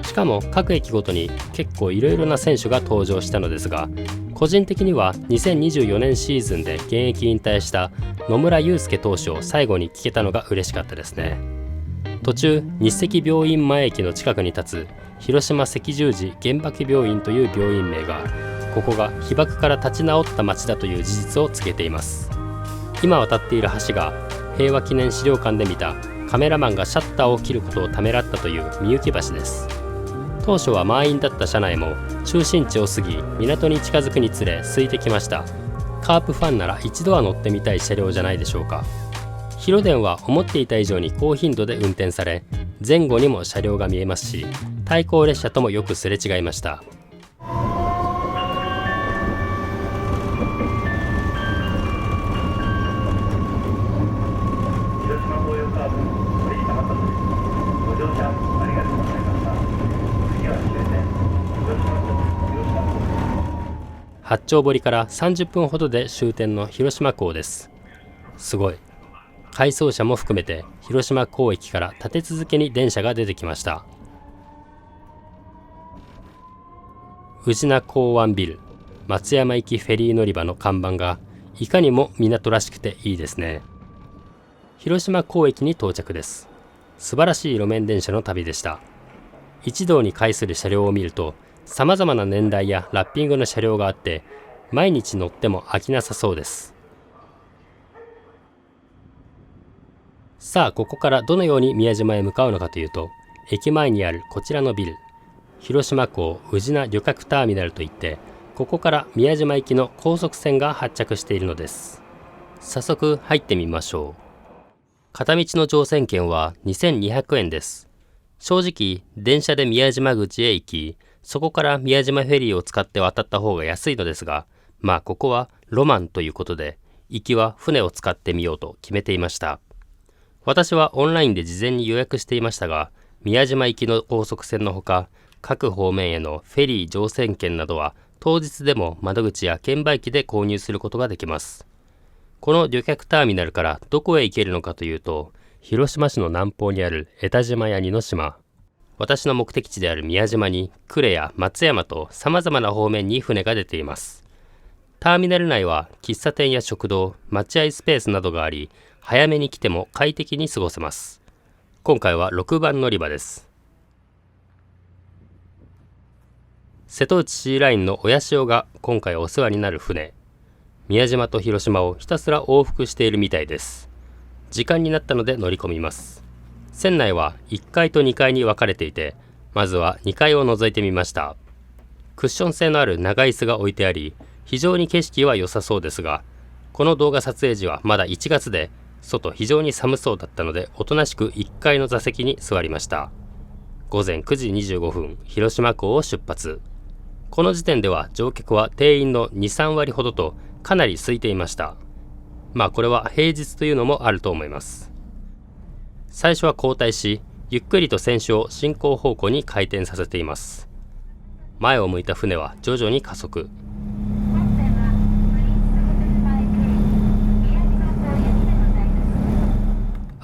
しかも各駅ごとに結構いろいろな選手が登場したのですが、個人的には2024年シーズンで現役引退した野村祐介投手を最後に聞けたのが嬉しかったですね。途中日赤病院前駅の近くに立つ広島赤十字原爆病院という病院名が、ここが被爆から立ち直った町だという事実を告げています。今渡っている橋が平和記念資料館で見たカメラマンがシャッターを切ることをためらったというみゆき橋です。当初は満員だった車内も中心地を過ぎ港に近づくにつれ空いてきました。カープファンなら一度は乗ってみたい車両じゃないでしょうか。広電は思っていた以上に高頻度で運転され、前後にも車両が見えますし、対向列車ともよくすれ違いました。八丁堀から30分ほどで終点の広島港です。すごい。回送車も含めて広島港駅から立て続けに電車が出てきました。宇品港湾ビル、松山行きフェリー乗り場の看板がいかにも港らしくていいですね。広島港駅に到着です。素晴らしい路面電車の旅でした。一堂に会する車両を見ると、様々な年代やラッピングの車両があって、毎日乗っても飽きなさそうです。さあ、ここからどのように宮島へ向かうのかというと、駅前にあるこちらのビル、広島港宇品旅客ターミナルといって、ここから宮島行きの高速船が発着しているのです。早速入ってみましょう。片道の乗船券は2200円です。正直、電車で宮島口へ行き、そこから宮島フェリーを使って渡った方が安いのですが、まあここはロマンということで、行きは船を使ってみようと決めていました。私はオンラインで事前に予約していましたが、宮島行きの高速船のほか、各方面へのフェリー乗船券などは当日でも窓口や券売機で購入することができます。この旅客ターミナルからどこへ行けるのかというと、広島市の南方にある江田島や似島、私の目的地である宮島に呉や松山と様々な方面に船が出ています。ターミナル内は喫茶店や食堂、待合スペースなどがあり、早めに来ても快適に過ごせます。今回は6番乗り場です。瀬戸内シーラインの親潮が今回お世話になる船。宮島と広島をひたすら往復しているみたいです。時間になったので乗り込みます。船内は1階と2階に分かれていて、まずは2階を覗いてみました。クッション性のある長椅子が置いてあり、非常に景色は良さそうですが、この動画撮影時はまだ1月で、外非常に寒そうだったので、おとなしく1階の座席に座りました。午前9時25分、広島港を出発。この時点では乗客は定員の2、3割ほどとかなり空いていました。まあこれは平日というのもあると思います。最初は交代し、ゆっくりと船首を進行方向に回転させています。前を向いた船は徐々に加速。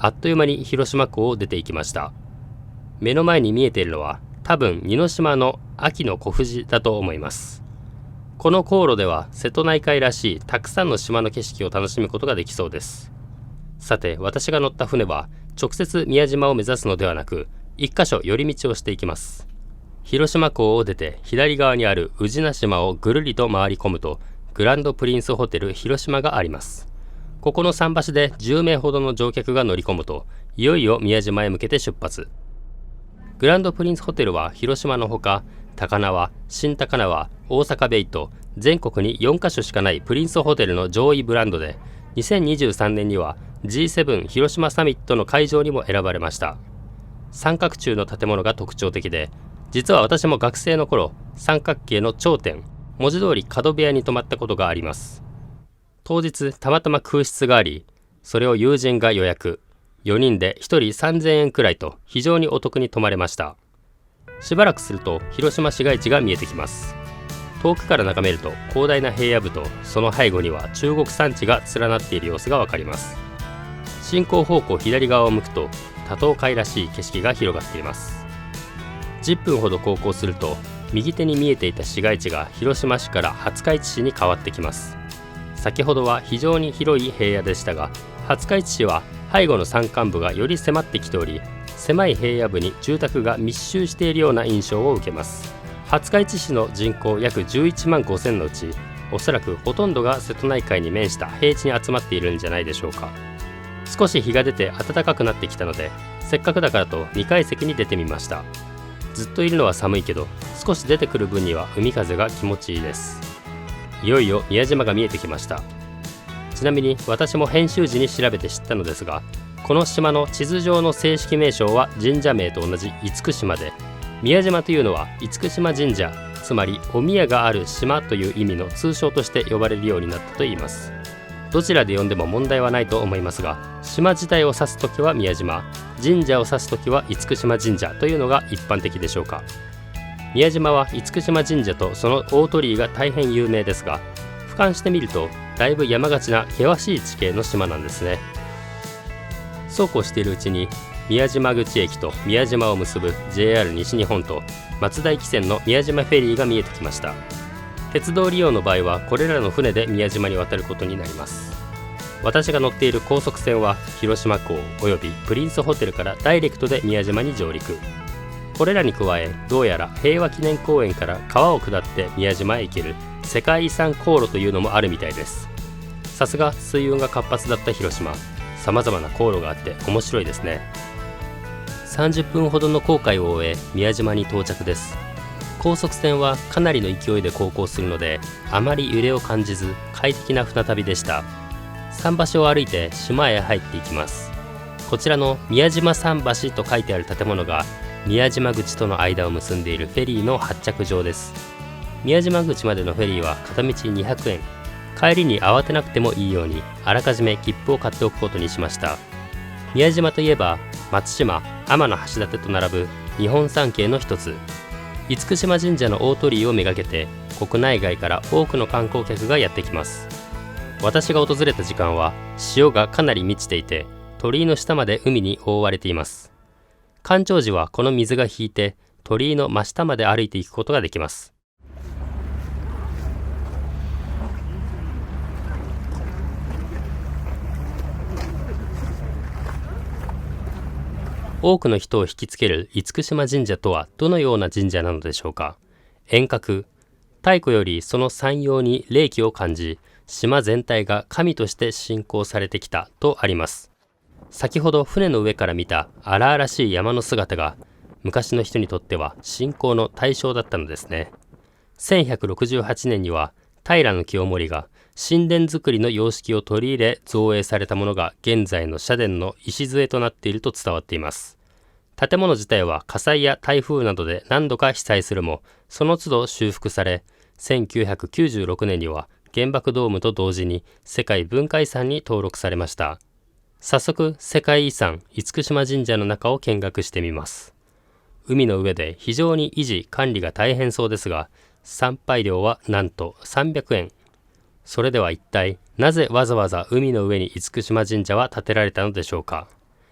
あっという間に広島港を出て行きました。目の前に見えているのは多分似島の秋の小富士だと思います。この航路では瀬戸内海らしいたくさんの島の景色を楽しむことができそうです。さて、私が乗った船は直接宮島を目指すのではなく、一箇所寄り道をしていきます。広島港を出て左側にある宇品島をぐるりと回り込むと、グランドプリンスホテル広島があります。ここの桟橋で10名ほどの乗客が乗り込むと、いよいよ宮島へ向けて出発。グランドプリンスホテルは広島のほか、高輪、新高輪、大阪ベイと全国に4カ所しかないプリンスホテルの上位ブランドで、2023年には G7 広島サミットの会場にも選ばれました。三角柱の建物が特徴的で、実は私も学生の頃、三角形の頂点、文字通り角部屋に泊まったことがあります。当日たまたま空室があり、それを友人が予約。4人で1人3000円くらいと非常にお得に泊まれました。しばらくすると広島市街地が見えてきます。遠くから眺めると広大な平野部とその背後には中国山地が連なっている様子がわかります。進行方向左側を向くと多島海らしい景色が広がっています。10分ほど航行すると右手に見えていた市街地が広島市から廿日市市に変わってきます。先ほどは非常に広い平野でしたが、廿日市市は背後の山間部がより迫ってきており、狭い平野部に住宅が密集しているような印象を受けます。廿日市市の人口約11万5000のうち、おそらくほとんどが瀬戸内海に面した平地に集まっているんじゃないでしょうか。少し日が出て暖かくなってきたので、せっかくだからと2階席に出てみました。ずっといるのは寒いけど、少し出てくる分には海風が気持ちいいです。いよいよ宮島が見えてきました。ちなみに私も編集時に調べて知ったのですが、この島の地図上の正式名称は神社名と同じ厳島で、宮島というのは厳島神社、つまりお宮がある島という意味の通称として呼ばれるようになったといいます。どちらで呼んでも問題はないと思いますが、島自体を指すときは宮島、神社を指すときは厳島神社というのが一般的でしょうか。宮島は厳島神社とその大鳥居が大変有名ですが、俯瞰してみるとだいぶ山がちな険しい地形の島なんですね。そうこうしているうちに宮島口駅と宮島を結ぶ JR 西日本と松田駅線の宮島フェリーが見えてきました。鉄道利用の場合はこれらの船で宮島に渡ることになります。私が乗っている高速船は広島港およびプリンスホテルからダイレクトで宮島に上陸。これらに加え、どうやら平和記念公園から川を下って宮島へ行ける世界遺産航路というのもあるみたいです。さすが水運が活発だった広島、さまざまな航路があって面白いですね。30分ほどの航海を終え宮島に到着です。高速船はかなりの勢いで航行するので、あまり揺れを感じず快適な船旅でした。桟橋を歩いて島へ入っていきます。こちらの宮島桟橋と書いてある建物が宮島口との間を結んでいるフェリーの発着場です。宮島口までのフェリーは片道200円。帰りに慌てなくてもいいようにあらかじめ切符を買っておくことにしました。宮島といえば松島、天橋立と並ぶ日本三景の一つ。厳島神社の大鳥居をめがけて国内外から多くの観光客がやってきます。私が訪れた時間は潮がかなり満ちていて、鳥居の下まで海に覆われています。干潮時はこの水が引いて鳥居の真下まで歩いていくことができます。多くの人を引きつける厳島神社とはどのような神社なのでしょうか。遠隔、太古よりその山容に霊気を感じ、島全体が神として信仰されてきたとあります。先ほど船の上から見た荒々しい山の姿が昔の人にとっては信仰の対象だったのですね。1168年には平清盛が神殿造りの様式を取り入れ造営されたものが現在の社殿の礎となっていると伝わっています。建物自体は火災や台風などで何度か被災するも、その都度修復され、1996年には原爆ドームと同時に世界文化遺産に登録されました。早速世界遺産厳島神社の中を見学してみます。海の上で非常に維持管理が大変そうですが、参拝料はなんと300円。それでは一体なぜわざわざ海の上に厳島神社は建てられたのでしょうか。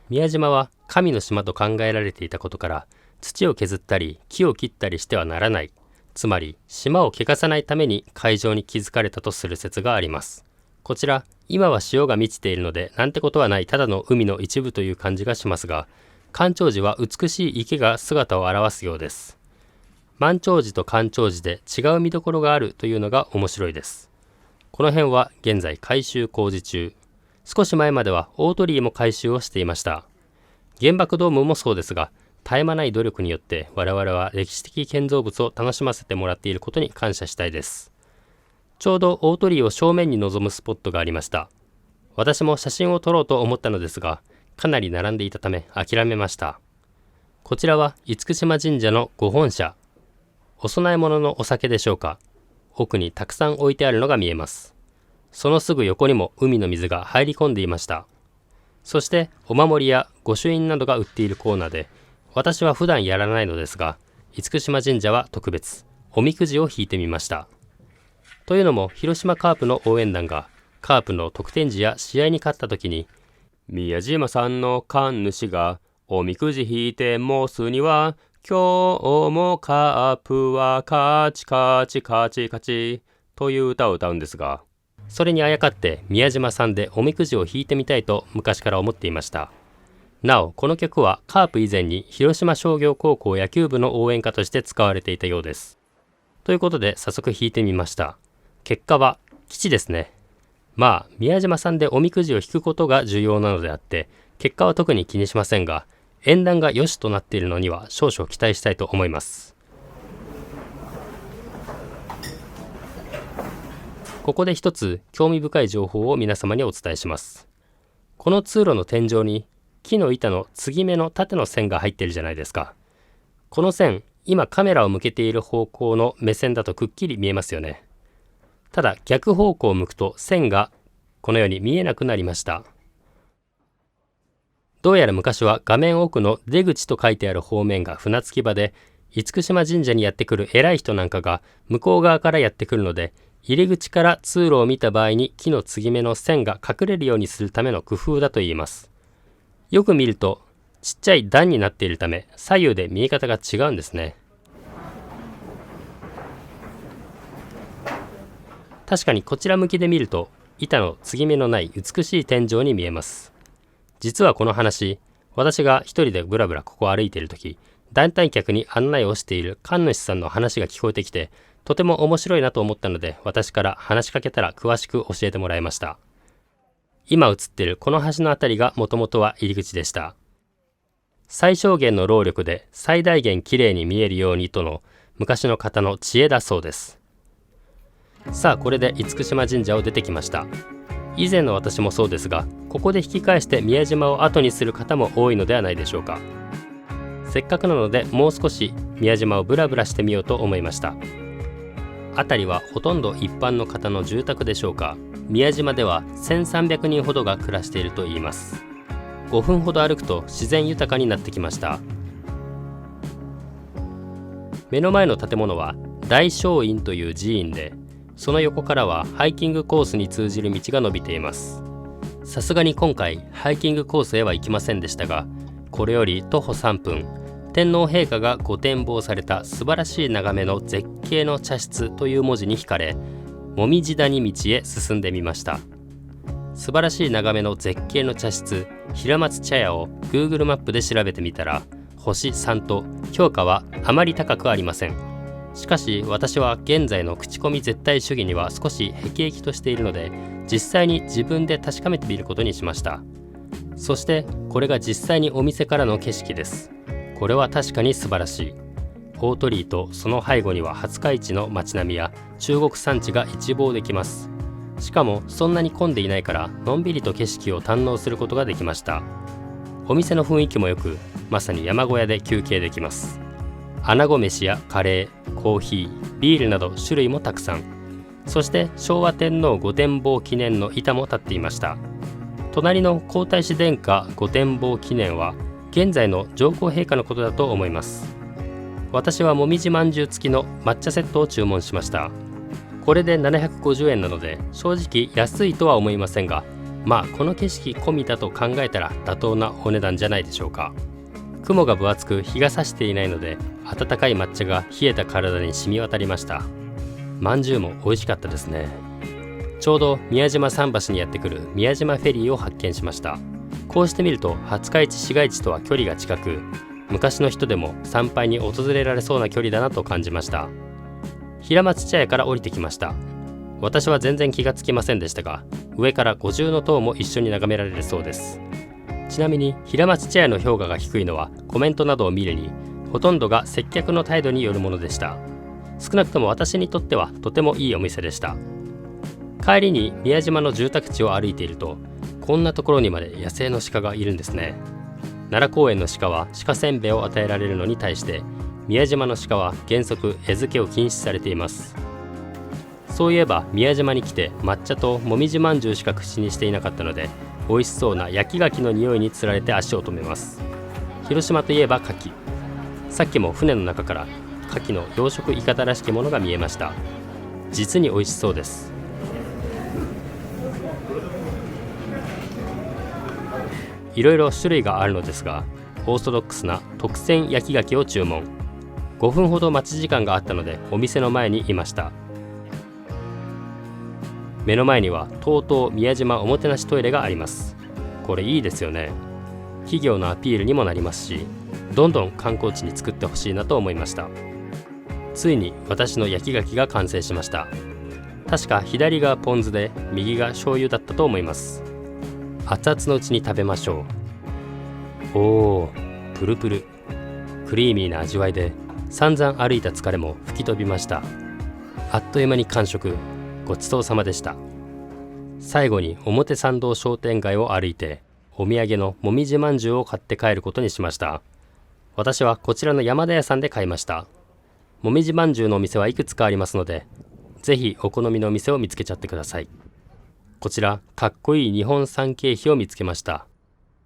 宮島は神の島と考えられていたことから、土を削ったり木を切ったりしてはならない、つまり島を汚さないために海上に築かれたとする説があります。こちら今は潮が満ちているのでなんてことはないただの海の一部という感じがしますが、干潮時は美しい池が姿を現すようです。満潮時と干潮時で違う見どころがあるというのが面白いです。この辺は現在改修工事中。少し前までは大鳥居も改修をしていました。原爆ドームもそうですが、絶え間ない努力によって我々は歴史的建造物を楽しませてもらっていることに感謝したいです。ちょうど大鳥居を正面に望むスポットがありました。私も写真を撮ろうと思ったのですが、かなり並んでいたため諦めました。こちらは厳島神社の御本社。お供え物のお酒でしょうか。奥にたくさん置いてあるのが見えます。そのすぐ横にも海の水が入り込んでいました。そしてお守りや御朱印などが売っているコーナーで、私は普段やらないのですが、厳島神社は特別おみくじを引いてみました。というのも広島カープの応援団がカープの得点時や試合に勝った時に、宮島さんの神主がおみくじ引いて申すには、今日もカープは勝ち勝ち勝ち勝ちという歌を歌うんですが、それにあやかって宮島さんでおみくじを引いてみたいと昔から思っていました。なおこの曲はカープ以前に広島商業高校野球部の応援歌として使われていたようです。ということで早速引いてみました。結果は吉ですね。まあ宮島さんでおみくじを引くことが重要なのであって、結果は特に気にしませんが、縁談が良しとなっているのには少々期待したいと思います。ここで一つ興味深い情報を皆様にお伝えします。この通路の天井に木の板の継ぎ目の縦の線が入っているじゃないですか。この線、今カメラを向けている方向の目線だとくっきり見えますよね。ただ逆方向を向くと線がこのように見えなくなりました。どうやら昔は画面奥の出口と書いてある方面が船着き場で、厳島神社にやってくる偉い人なんかが向こう側からやってくるので、入り口から通路を見た場合に木の継ぎ目の線が隠れるようにするための工夫だといいます。よく見るとちっちゃい段になっているため左右で見え方が違うんですね。確かにこちら向きで見ると板の継ぎ目のない美しい天井に見えます。実はこの話、私が一人でブラブラここを歩いているとき、団体客に案内をしている神主さんの話が聞こえてきて、とても面白いなと思ったので、私から話しかけたら詳しく教えてもらいました。今映っているこの橋のあたりがもともとは入り口でした。最小限の労力で最大限きれいに見えるようにとの昔の方の知恵だそうです。さあこれで厳島神社を出てきました。以前の私もそうですが、ここで引き返して宮島を後にする方も多いのではないでしょうか。せっかくなのでもう少し宮島をブラブラしてみようと思いました。辺りはほとんど一般の方の住宅でしょうか。宮島では1300人ほどが暮らしているといいます。5分ほど歩くと自然豊かになってきました。目の前の建物は大聖院という寺院で、その横からはハイキングコースに通じる道が伸びています。さすがに今回ハイキングコースへは行きませんでしたが、これより徒歩3分、天皇陛下がご展望された素晴らしい眺めの絶景の茶室という文字に惹かれ、もみじ谷道へ進んでみました。素晴らしい眺めの絶景の茶室、平松茶屋を Google マップで調べてみたら、星3と評価はあまり高くありません。しかし私は現在の口コミ絶対主義には少し辟易としているので、実際に自分で確かめてみることにしました。そしてこれが実際にお店からの景色です。これは確かに素晴らしい。大鳥居とその背後には廿日市の街並みや中国山地が一望できます。しかもそんなに混んでいないからのんびりと景色を堪能することができました。お店の雰囲気もよく、まさに山小屋で休憩できます。穴子飯やカレー、コーヒー、ビールなど種類もたくさん。そして昭和天皇御展望記念の板も立っていました。隣の皇太子殿下御展望記念は現在の上皇陛下のことだと思います。私はもみじまんじゅう付きの抹茶セットを注文しました。これで750円なので正直安いとは思いませんが、まあこの景色込みだと考えたら妥当なお値段じゃないでしょうか。雲が分厚く日が差していないので、温かい抹茶が冷えた体に染み渡りました。まんじゅうも美味しかったですね。ちょうど宮島桟橋にやってくる宮島フェリーを発見しました。こうしてみると廿日市市街地とは距離が近く、昔の人でも参拝に訪れられそうな距離だなと感じました。平松茶屋から降りてきました。私は全然気がつきませんでしたが、上から五重塔も一緒に眺められるそうです。ちなみに平松茶屋の評価が低いのはコメントなどを見るに、ほとんどが接客の態度によるものでした。少なくとも私にとってはとてもいいお店でした。帰りに宮島の住宅地を歩いていると、こんなところにまで野生の鹿がいるんですね。奈良公園の鹿は鹿せんべいを与えられるのに対して、宮島の鹿は原則餌付けを禁止されています。そういえば宮島に来て抹茶ともみじまんじゅうしか口にしていなかったので、美味しそうな焼き牡蠣の匂いにつられて足を止めます。広島といえば牡蠣。さっきも船の中から牡蠣の養殖いかだらしきものが見えました。実に美味しそうです。いろいろ種類があるのですが、オーソドックスな特選焼き牡蠣を注文。5分ほど待ち時間があったのでお店の前にいました。目の前には TOTO 宮島おもてなしトイレがあります。これいいですよね。企業のアピールにもなりますし、どんどん観光地に作ってほしいなと思いました。ついに私の焼き牡蠣が完成しました。確か左がポン酢で右が醤油だったと思います。熱々のうちに食べましょう。おー、プルプル、クリーミーな味わいで散々歩いた疲れも吹き飛びました。あっという間に完食。ごちそうさまでした。最後に表参道商店街を歩いてお土産のもみじまんじゅうを買って帰ることにしました。私はこちらの山田屋さんで買いました。もみじまんじゅうのお店はいくつかありますので、ぜひお好みのお店を見つけちゃってください。こちらかっこいい日本三景碑を見つけました。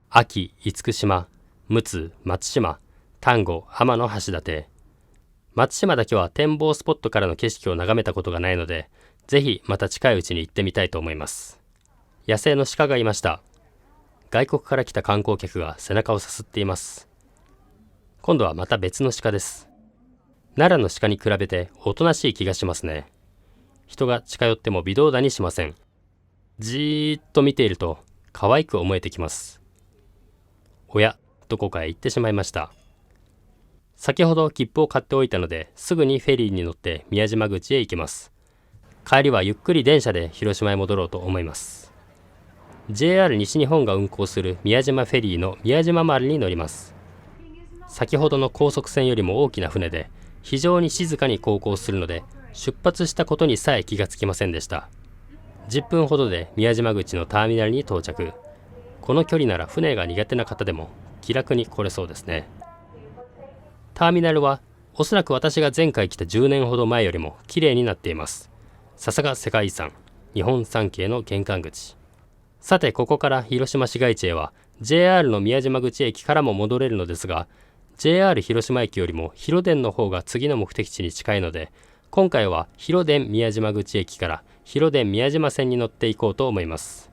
安芸厳島、陸奥松島、丹後天橋立。松島だけは展望スポットからの景色を眺めたことがないので、ぜひまた近いうちに行ってみたいと思います。野生の鹿がいました。外国から来た観光客が背中をさすっています。今度はまた別の鹿です。奈良の鹿に比べておとなしい気がしますね。人が近寄っても微動だにしません。じーっと見ていると可愛く思えてきます。おや、どこかへ行ってしまいました。先ほど切符を買っておいたので、すぐにフェリーに乗って宮島口へ行きます。帰りはゆっくり電車で広島へ戻ろうと思います。 JR 西日本が運行する宮島フェリーの宮島丸に乗ります。先ほどの高速船よりも大きな船で非常に静かに航行するので、出発したことにさえ気がつきませんでした。10分ほどで宮島口のターミナルに到着。この距離なら船が苦手な方でも気楽に来れそうですね。ターミナルはおそらく私が前回来た10年ほど前よりも綺麗になっています。さすが世界遺産、日本三景の玄関口。さてここから広島市街地へは JR の宮島口駅からも戻れるのですが、 JR 広島駅よりも広電の方が次の目的地に近いので、今回は広電宮島口駅から広電宮島線に乗っていこうと思います。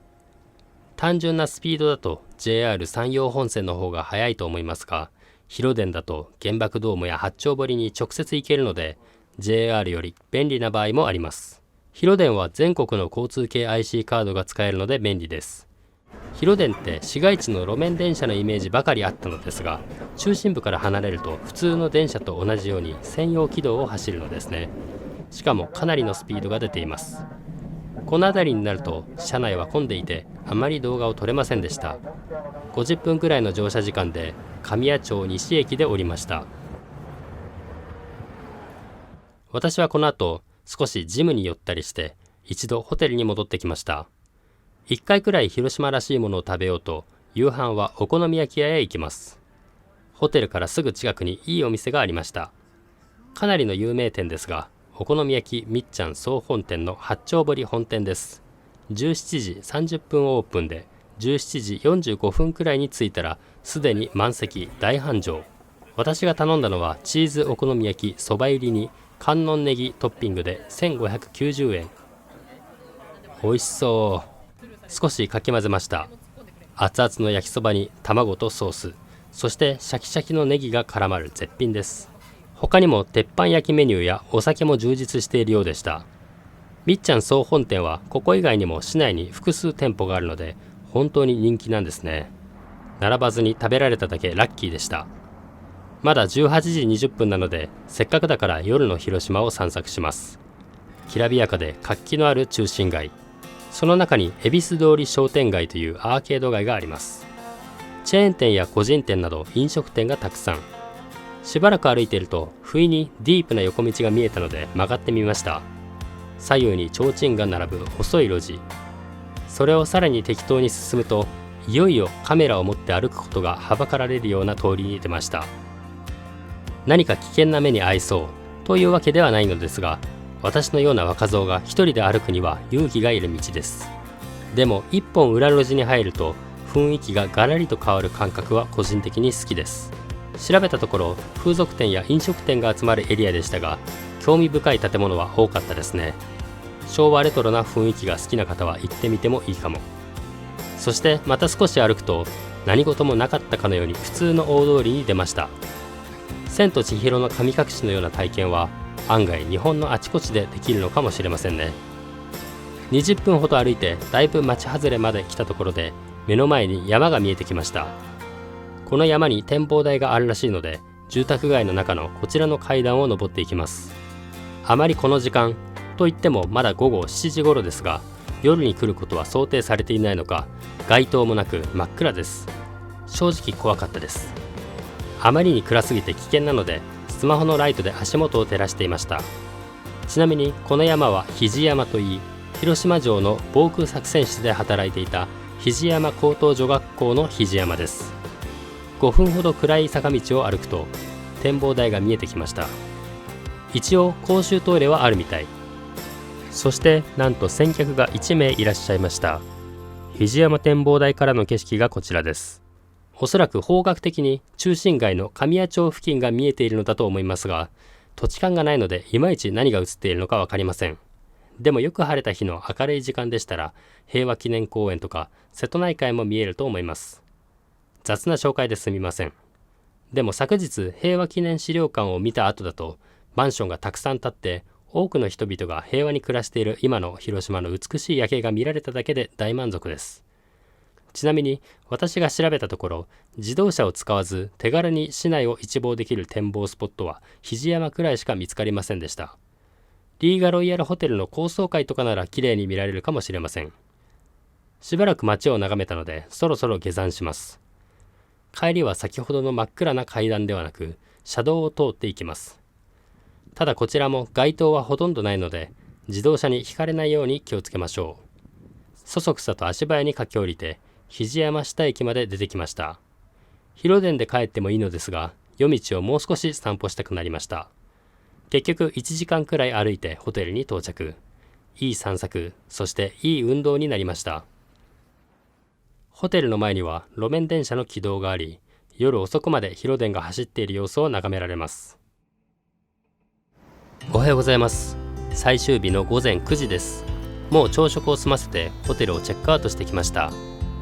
単純なスピードだと JR 山陽本線の方が速いと思いますが、広電だと原爆ドームや八丁堀に直接行けるので JR より便利な場合もあります。広電は全国の交通系 IC カードが使えるので便利です。広電って市街地の路面電車のイメージばかりあったのですが、中心部から離れると普通の電車と同じように専用軌道を走るのですね。しかもかなりのスピードが出ています。この辺りになると車内は混んでいてあまり動画を撮れませんでした。50分くらいの乗車時間で神谷町西駅で降りました。私はこの後少しジムに寄ったりして一度ホテルに戻ってきました。1回くらい広島らしいものを食べようと夕飯はお好み焼き屋へ行きます。ホテルからすぐ近くにいいお店がありました。かなりの有名店ですが、お好み焼きみっちゃん総本店の八丁堀本店です。17時30分オープンで17時45分くらいに着いたらすでに満席大繁盛。私が頼んだのはチーズお好み焼きそば入りに観音ネギトッピングで1590円。美味しそう。少しかき混ぜました。熱々の焼きそばに卵とソース、そしてシャキシャキのネギが絡まる絶品です。他にも鉄板焼きメニューやお酒も充実しているようでした。みっちゃん総本店はここ以外にも市内に複数店舗があるので本当に人気なんですね。並ばずに食べられただけラッキーでした。まだ18時20分なので、せっかくだから夜の広島を散策します。きらびやかで活気のある中心街、その中に恵比寿通り商店街というアーケード街があります。チェーン店や個人店など飲食店がたくさん。しばらく歩いていると不意にディープな横道が見えたので曲がってみました。左右に提灯が並ぶ細い路地、それをさらに適当に進むと、いよいよカメラを持って歩くことがはばかられるような通りに出ました。何か危険な目に遭いそうというわけではないのですが、私のような若造が一人で歩くには勇気がいる道です。でも一本裏路地に入ると雰囲気がガラリと変わる感覚は個人的に好きです。調べたところ風俗店や飲食店が集まるエリアでしたが、興味深い建物は多かったですね。昭和レトロな雰囲気が好きな方は行ってみてもいいかも。そしてまた少し歩くと何事もなかったかのように普通の大通りに出ました。千と千尋の神隠しのような体験は案外日本のあちこちでできるのかもしれませんね。20分ほど歩いてだいぶ町外れまで来たところで、目の前に山が見えてきました。この山に展望台があるらしいので、住宅街の中のこちらの階段を登っていきます。あまりこの時間といってもまだ午後7時頃ですが、夜に来ることは想定されていないのか、街灯もなく真っ暗です。正直怖かったです。あまりに暗すぎて危険なので、スマホのライトで足元を照らしていました。ちなみにこの山は肘山といい、広島城の防空作戦室で働いていた肘山高等女学校の肘山です。5分ほど暗い坂道を歩くと展望台が見えてきました。一応公衆トイレはあるみたい。そしてなんと先客が1名いらっしゃいました。肘山展望台からの景色がこちらです。おそらく方角的に中心街の神谷町付近が見えているのだと思いますが、土地勘がないのでいまいち何が映っているのか分かりません。でもよく晴れた日の明るい時間でしたら、平和記念公園とか瀬戸内海も見えると思います。雑な紹介ですみません。でも昨日平和記念資料館を見た後だと、マンションがたくさん建って多くの人々が平和に暮らしている今の広島の美しい夜景が見られただけで大満足です。ちなみに私が調べたところ、自動車を使わず手軽に市内を一望できる展望スポットは肘山くらいしか見つかりませんでした。リーガロイヤルホテルの高層階とかなら綺麗に見られるかもしれません。しばらく街を眺めたのでそろそろ下山します。帰りは先ほどの真っ暗な階段ではなく車道を通っていきます。ただこちらも街灯はほとんどないので、自動車にひかれないように気をつけましょう。そそくさと足早に駆け下りて肘山下駅まで出てきました。広電で帰ってもいいのですが、夜道をもう少し散歩したくなりました。結局1時間くらい歩いてホテルに到着。いい散策、そしていい運動になりました。ホテルの前には路面電車の軌道があり、夜遅くまで広電が走っている様子を眺められます。おはようございます。最終日の午前9時です。もう朝食を済ませてホテルをチェックアウトしてきました。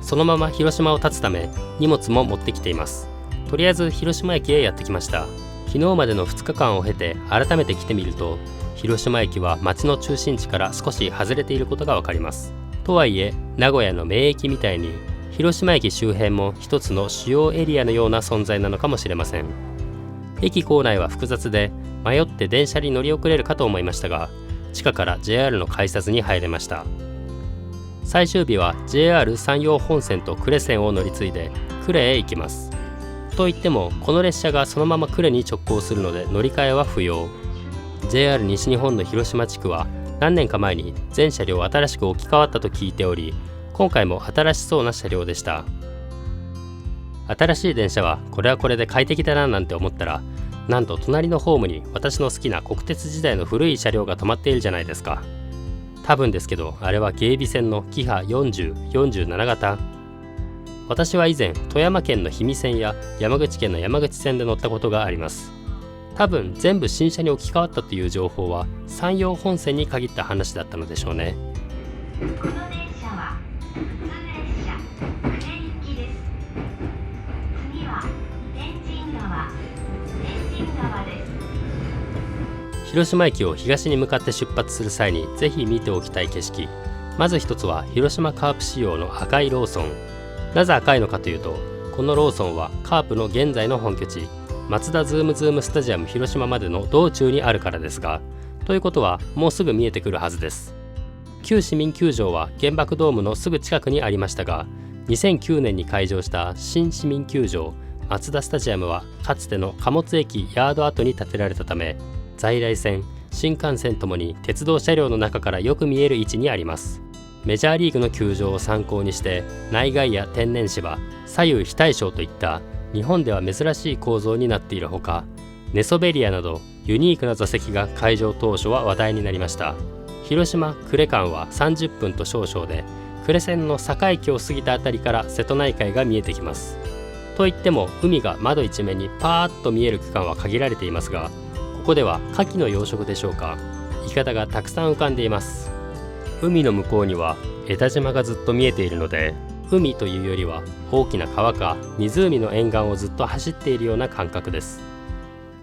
そのまま広島を立つため荷物も持ってきています。とりあえず広島駅へやってきました。昨日までの2日間を経て改めて来てみると、広島駅は街の中心地から少し外れていることがわかります。とはいえ名古屋の名駅みたいに広島駅周辺も一つの主要エリアのような存在なのかもしれません。駅構内は複雑で迷って電車に乗り遅れるかと思いましたが、地下から JR の改札に入れました。最終日は JR 山陽本線と呉線を乗り継いで呉へ行きます。といってもこの列車がそのまま呉に直行するので乗り換えは不要。 JR 西日本の広島地区は何年か前に全車両新しく置き換わったと聞いており、今回も新しそうな車両でした。新しい電車はこれはこれで快適だななんて思ったら、なんと隣のホームに私の好きな国鉄時代の古い車両が止まっているじゃないですか。多分ですけどあれは芸備線のキハ40、47型。私は以前富山県の氷見線や山口県の山口線で乗ったことがあります。多分全部新車に置き換わったという情報は山陽本線に限った話だったのでしょうね。この電車は広島駅を東に向かって出発する際にぜひ見ておきたい景色。まず一つは広島カープ仕様の赤いローソン。なぜ赤いのかというと、このローソンはカープの現在の本拠地マツダズームズームスタジアム広島までの道中にあるからですが、ということはもうすぐ見えてくるはずです。旧市民球場は原爆ドームのすぐ近くにありましたが、2009年に開場した新市民球場マツダスタジアムはかつての貨物駅ヤード跡に建てられたため、在来線新幹線ともに鉄道車両の中からよく見える位置にあります。メジャーリーグの球場を参考にして内外野天然芝左右非対称といった日本では珍しい構造になっているほか、寝そべり屋などユニークな座席が開場当初は話題になりました。広島呉間は30分と少々で、呉線の境駅を過ぎたあたりから瀬戸内海が見えてきます。といっても海が窓一面にパーッと見える区間は限られていますが、ここでは牡蠣の養殖でしょうか、イカダがたくさん浮かんでいます。海の向こうには江田島がずっと見えているので、海というよりは大きな川か湖の沿岸をずっと走っているような感覚です。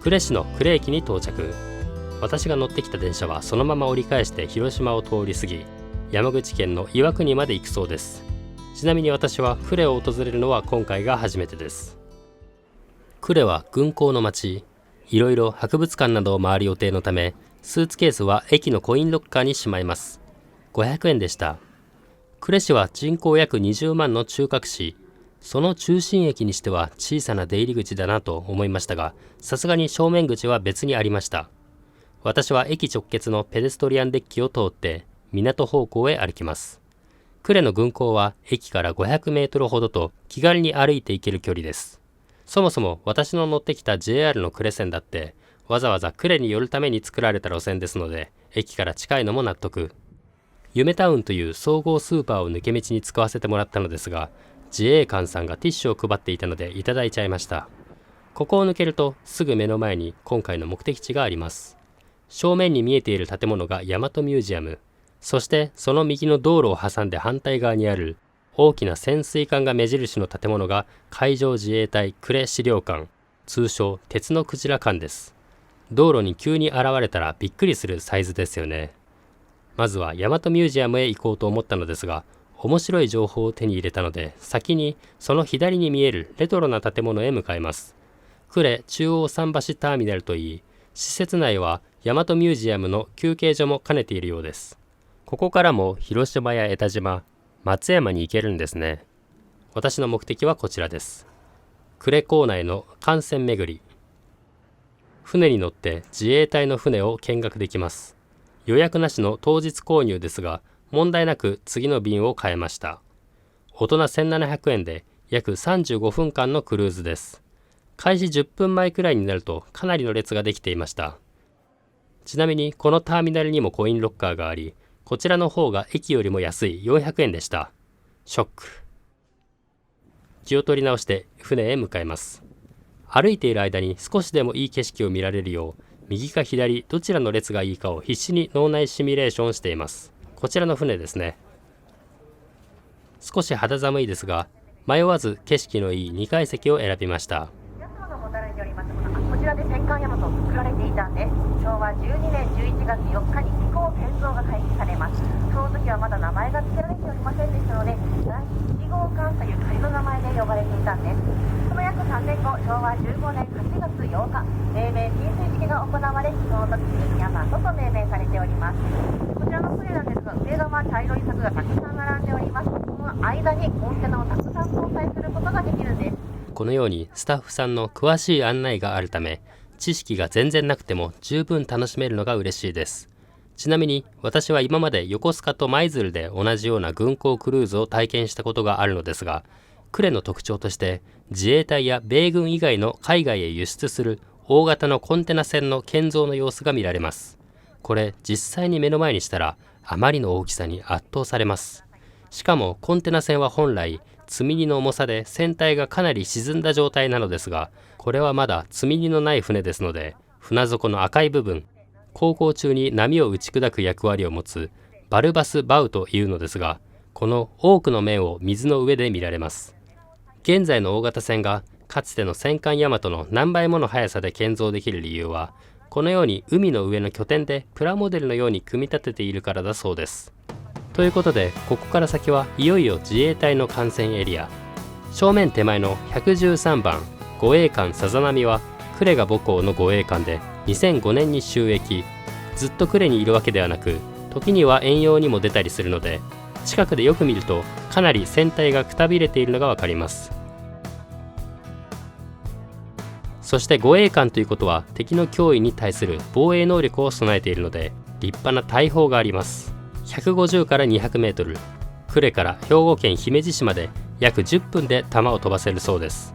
呉市の呉駅に到着。私が乗ってきた電車はそのまま折り返して広島を通り過ぎ、山口県の岩国まで行くそうです。ちなみに私は呉を訪れるのは今回が初めてです。呉は軍港の町、いろいろ博物館などを回る予定のため、スーツケースは駅のコインロッカーにしまいます。500円でした。呉市は人口約20万の中核市、その中心駅にしては小さな出入り口だなと思いましたが、さすがに正面口は別にありました。私は駅直結のペデストリアンデッキを通って港方向へ歩きます。呉の軍港は駅から500メートルほどと気軽に歩いて行ける距離です。そもそも私の乗ってきた JR の呉線だってわざわざ呉に寄るために作られた路線ですので、駅から近いのも納得。夢タウンという総合スーパーを抜け道に使わせてもらったのですが、自衛官さんがティッシュを配っていたのでいただいちゃいました。ここを抜けるとすぐ目の前に今回の目的地があります。正面に見えている建物が大和ミュージアム、そしてその右の道路を挟んで反対側にある大きな潜水艦が目印の建物が海上自衛隊呉資料館、通称鉄のクジラ館です。道路に急に現れたらびっくりするサイズですよね。まずは大和ミュージアムへ行こうと思ったのですが、面白い情報を手に入れたので先にその左に見えるレトロな建物へ向かいます。呉中央桟橋ターミナルといい、施設内は大和ミュージアムの休憩所も兼ねているようです。ここからも広島や江田島、松山に行けるんですね。私の目的はこちらです。呉港内の艦船巡り。船に乗って自衛隊の船を見学できます。予約なしの当日購入ですが、問題なく次の便を変えました。大人1700円で約35分間のクルーズです。開始10分前くらいになるとかなりの列ができていました。ちなみにこのターミナルにもコインロッカーがあり、こちらの方が駅よりも安い400円でした。ショック。気を取り直して船へ向かいます。歩いている間に少しでもいい景色を見られるよう、右か左どちらの列がいいかを必死に脳内シミュレーションしています。こちらの船ですね。少し肌寒いですが、迷わず景色のいい2階席を選びました。こちらで戦艦大和を作られていたんです。昭和12年11月4日に飛行建造が開始されます。その時はまだ名前が付けられておりませんでしたので、第1号艦という仮の名前で呼ばれていたんです。その約3年後、昭和15年8月8日、命名進水式が行われ、その時に大和と命名されております。こちらの船なんですが、上側茶色い柵がたくさん並んでおります。その間にコンテナをたくさん搭載することができるんです。このようにスタッフさんの詳しい案内があるため、知識が全然なくても十分楽しめるのが嬉しいです。ちなみに私は今まで横須賀と舞鶴で同じような軍港クルーズを体験したことがあるのですが、呉の特徴として自衛隊や米軍以外の海外へ輸出する大型のコンテナ船の建造の様子が見られます。これ実際に目の前にしたらあまりの大きさに圧倒されます。しかもコンテナ船は本来積み荷の重さで船体がかなり沈んだ状態なのですが、これはまだ積み荷のない船ですので、船底の赤い部分、航行中に波を打ち砕く役割を持つバルバスバウというのですが、この多くの面を水の上で見られます。現在の大型船がかつての戦艦大和の何倍もの速さで建造できる理由は、このように海の上の拠点でプラモデルのように組み立てているからだそうです。ということで、ここから先はいよいよ自衛隊の艦船エリア。正面手前の113番護衛艦さざ波は呉が母港の護衛艦で2005年に就役。ずっと呉にいるわけではなく、時には遠洋にも出たりするので、近くでよく見るとかなり船体がくたびれているのがわかります。そして護衛艦ということは敵の脅威に対する防衛能力を備えているので、立派な大砲があります。150から200メートル、呉から兵庫県姫路市まで約10分で弾を飛ばせるそうです。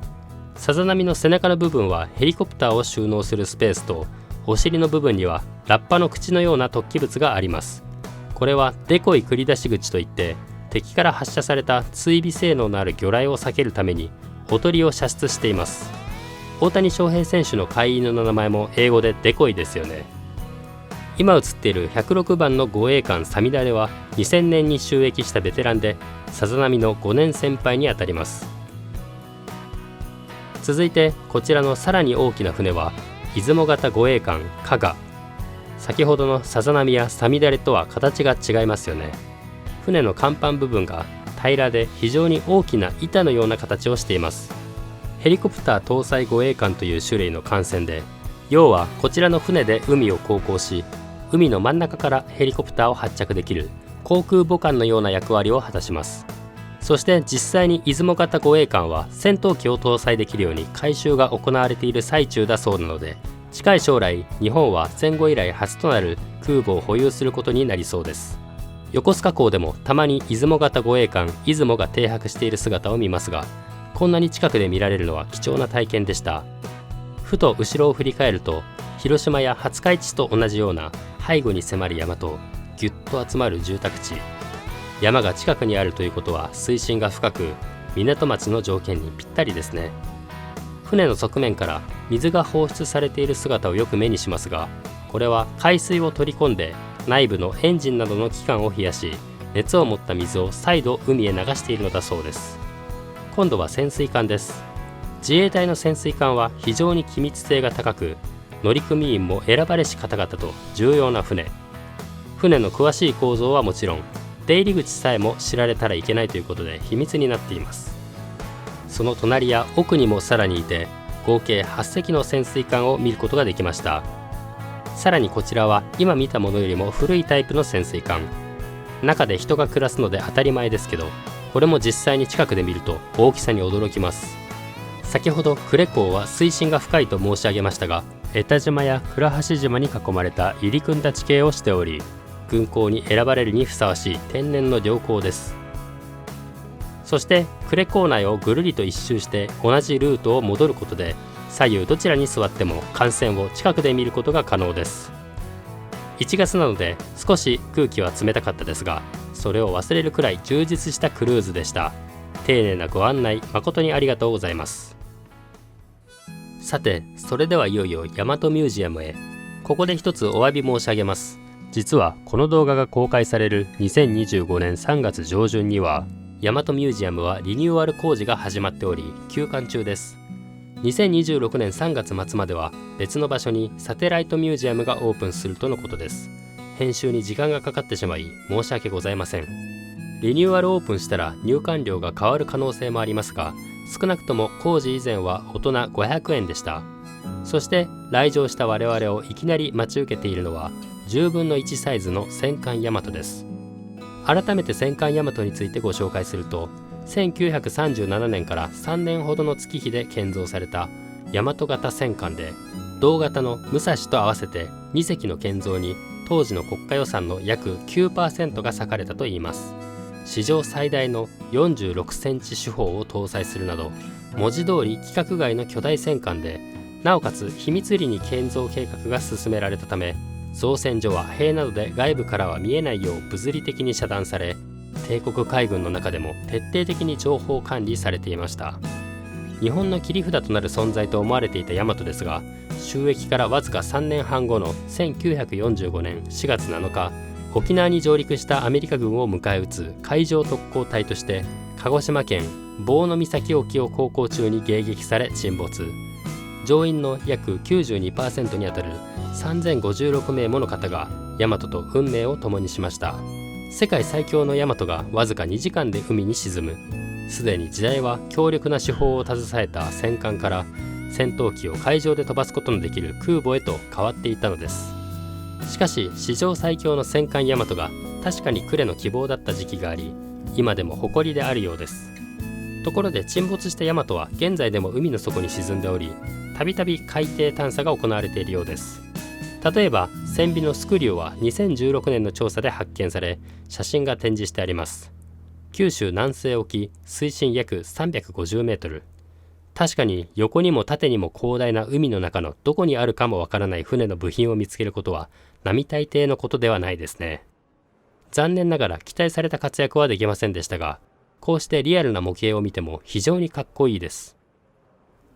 さざ波の背中の部分はヘリコプターを収納するスペースと、お尻の部分にはラッパの口のような突起物があります。これはデコイ繰り出し口といって、敵から発射された追尾性能のある魚雷を避けるためにおとりを射出しています。大谷翔平選手の飼い犬の名前も英語でデコイですよね。今映っている106番の護衛艦さみだれは2000年に就役したベテランで、さざ波の5年先輩にあたります。続いてこちらのさらに大きな船は出雲型護衛艦加賀。先ほどのさざ波やさみだれとは形が違いますよね。船の甲板部分が平らで非常に大きな板のような形をしています。ヘリコプター搭載護衛艦という種類の艦船で、要はこちらの船で海を航行し、海の真ん中からヘリコプターを発着できる航空母艦のような役割を果たします。そして実際に出雲型護衛艦は戦闘機を搭載できるように改修が行われている最中だそうなので、近い将来日本は戦後以来初となる空母を保有することになりそうです。横須賀港でもたまに出雲型護衛艦出雲が停泊している姿を見ますが、こんなに近くで見られるのは貴重な体験でした。ふと後ろを振り返ると、広島や廿日市と同じような背後に迫る山とぎゅっと集まる住宅地。山が近くにあるということは水深が深く、港町の条件にぴったりですね。船の側面から水が放出されている姿をよく目にしますが、これは海水を取り込んで内部のエンジンなどの器官を冷やし、熱を持った水を再度海へ流しているのだそうです。今度は潜水艦です。自衛隊の潜水艦は非常に機密性が高く、乗組員も選ばれし方々と重要な船。船の詳しい構造はもちろん、出入り口さえも知られたらいけないということで秘密になっています。その隣や奥にもさらにいて、合計8隻の潜水艦を見ることができました。さらにこちらは今見たものよりも古いタイプの潜水艦。中で人が暮らすので当たり前ですけど、これも実際に近くで見ると大きさに驚きます。先ほど呉港は水深が深いと申し上げましたが、江田島や倉橋島に囲まれた入り組んだ地形をしており、軍港に選ばれるにふさわしい天然の良港です。そして呉港内をぐるりと一周して同じルートを戻ることで、左右どちらに座っても艦船を近くで見ることが可能です。1月なので少し空気は冷たかったですが、それを忘れるくらい充実したクルーズでした。丁寧なご案内誠にありがとうございます。さて、それではいよいよ大和ミュージアムへ。ここで一つお詫び申し上げます。実はこの動画が公開される2025年3月上旬には、大和ミュージアムはリニューアル工事が始まっており休館中です。2026年3月末までは別の場所にサテライトミュージアムがオープンするとのことです。編集に時間がかかってしまい申し訳ございません。リニューアルオープンしたら入館料が変わる可能性もありますが、少なくとも工事以前は大人500円でした。そして来場した我々をいきなり待ち受けているのは10分の1サイズの戦艦大和です。改めて戦艦大和についてご紹介すると、1937年から3年ほどの月日で建造された大和型戦艦で、同型の武蔵と合わせて2隻の建造に当時の国家予算の約 9% が割かれたといいます。史上最大の46センチ主砲を搭載するなど、文字通り規格外の巨大戦艦で、なおかつ秘密裏に建造計画が進められたため、造船所は塀などで外部からは見えないよう物理的に遮断され、帝国海軍の中でも徹底的に情報管理されていました。日本の切り札となる存在と思われていた大和ですが、就役からわずか3年半後の1945年4月7日、沖縄に上陸したアメリカ軍を迎え撃つ海上特攻隊として鹿児島県坊野岬沖を航行中に迎撃され沈没。乗員の約 92% にあたる3056名もの方が大和と運命を共にしました。世界最強の大和がわずか2時間で海に沈む。すでに時代は強力な手法を携えた戦艦から戦闘機を海上で飛ばすことのできる空母へと変わっていったのです。しかし史上最強の戦艦大和が確かに呉の希望だった時期があり、今でも誇りであるようです。ところで沈没した大和は現在でも海の底に沈んでおり、たびたび海底探査が行われているようです。例えば船尾のスクリューは2016年の調査で発見され、写真が展示してあります。九州南西沖水深約350メートル。確かに横にも縦にも広大な海の中のどこにあるかもわからない船の部品を見つけることは並大抵のことではないですね。残念ながら期待された活躍はできませんでしたが、こうしてリアルな模型を見ても非常にかっこいいです。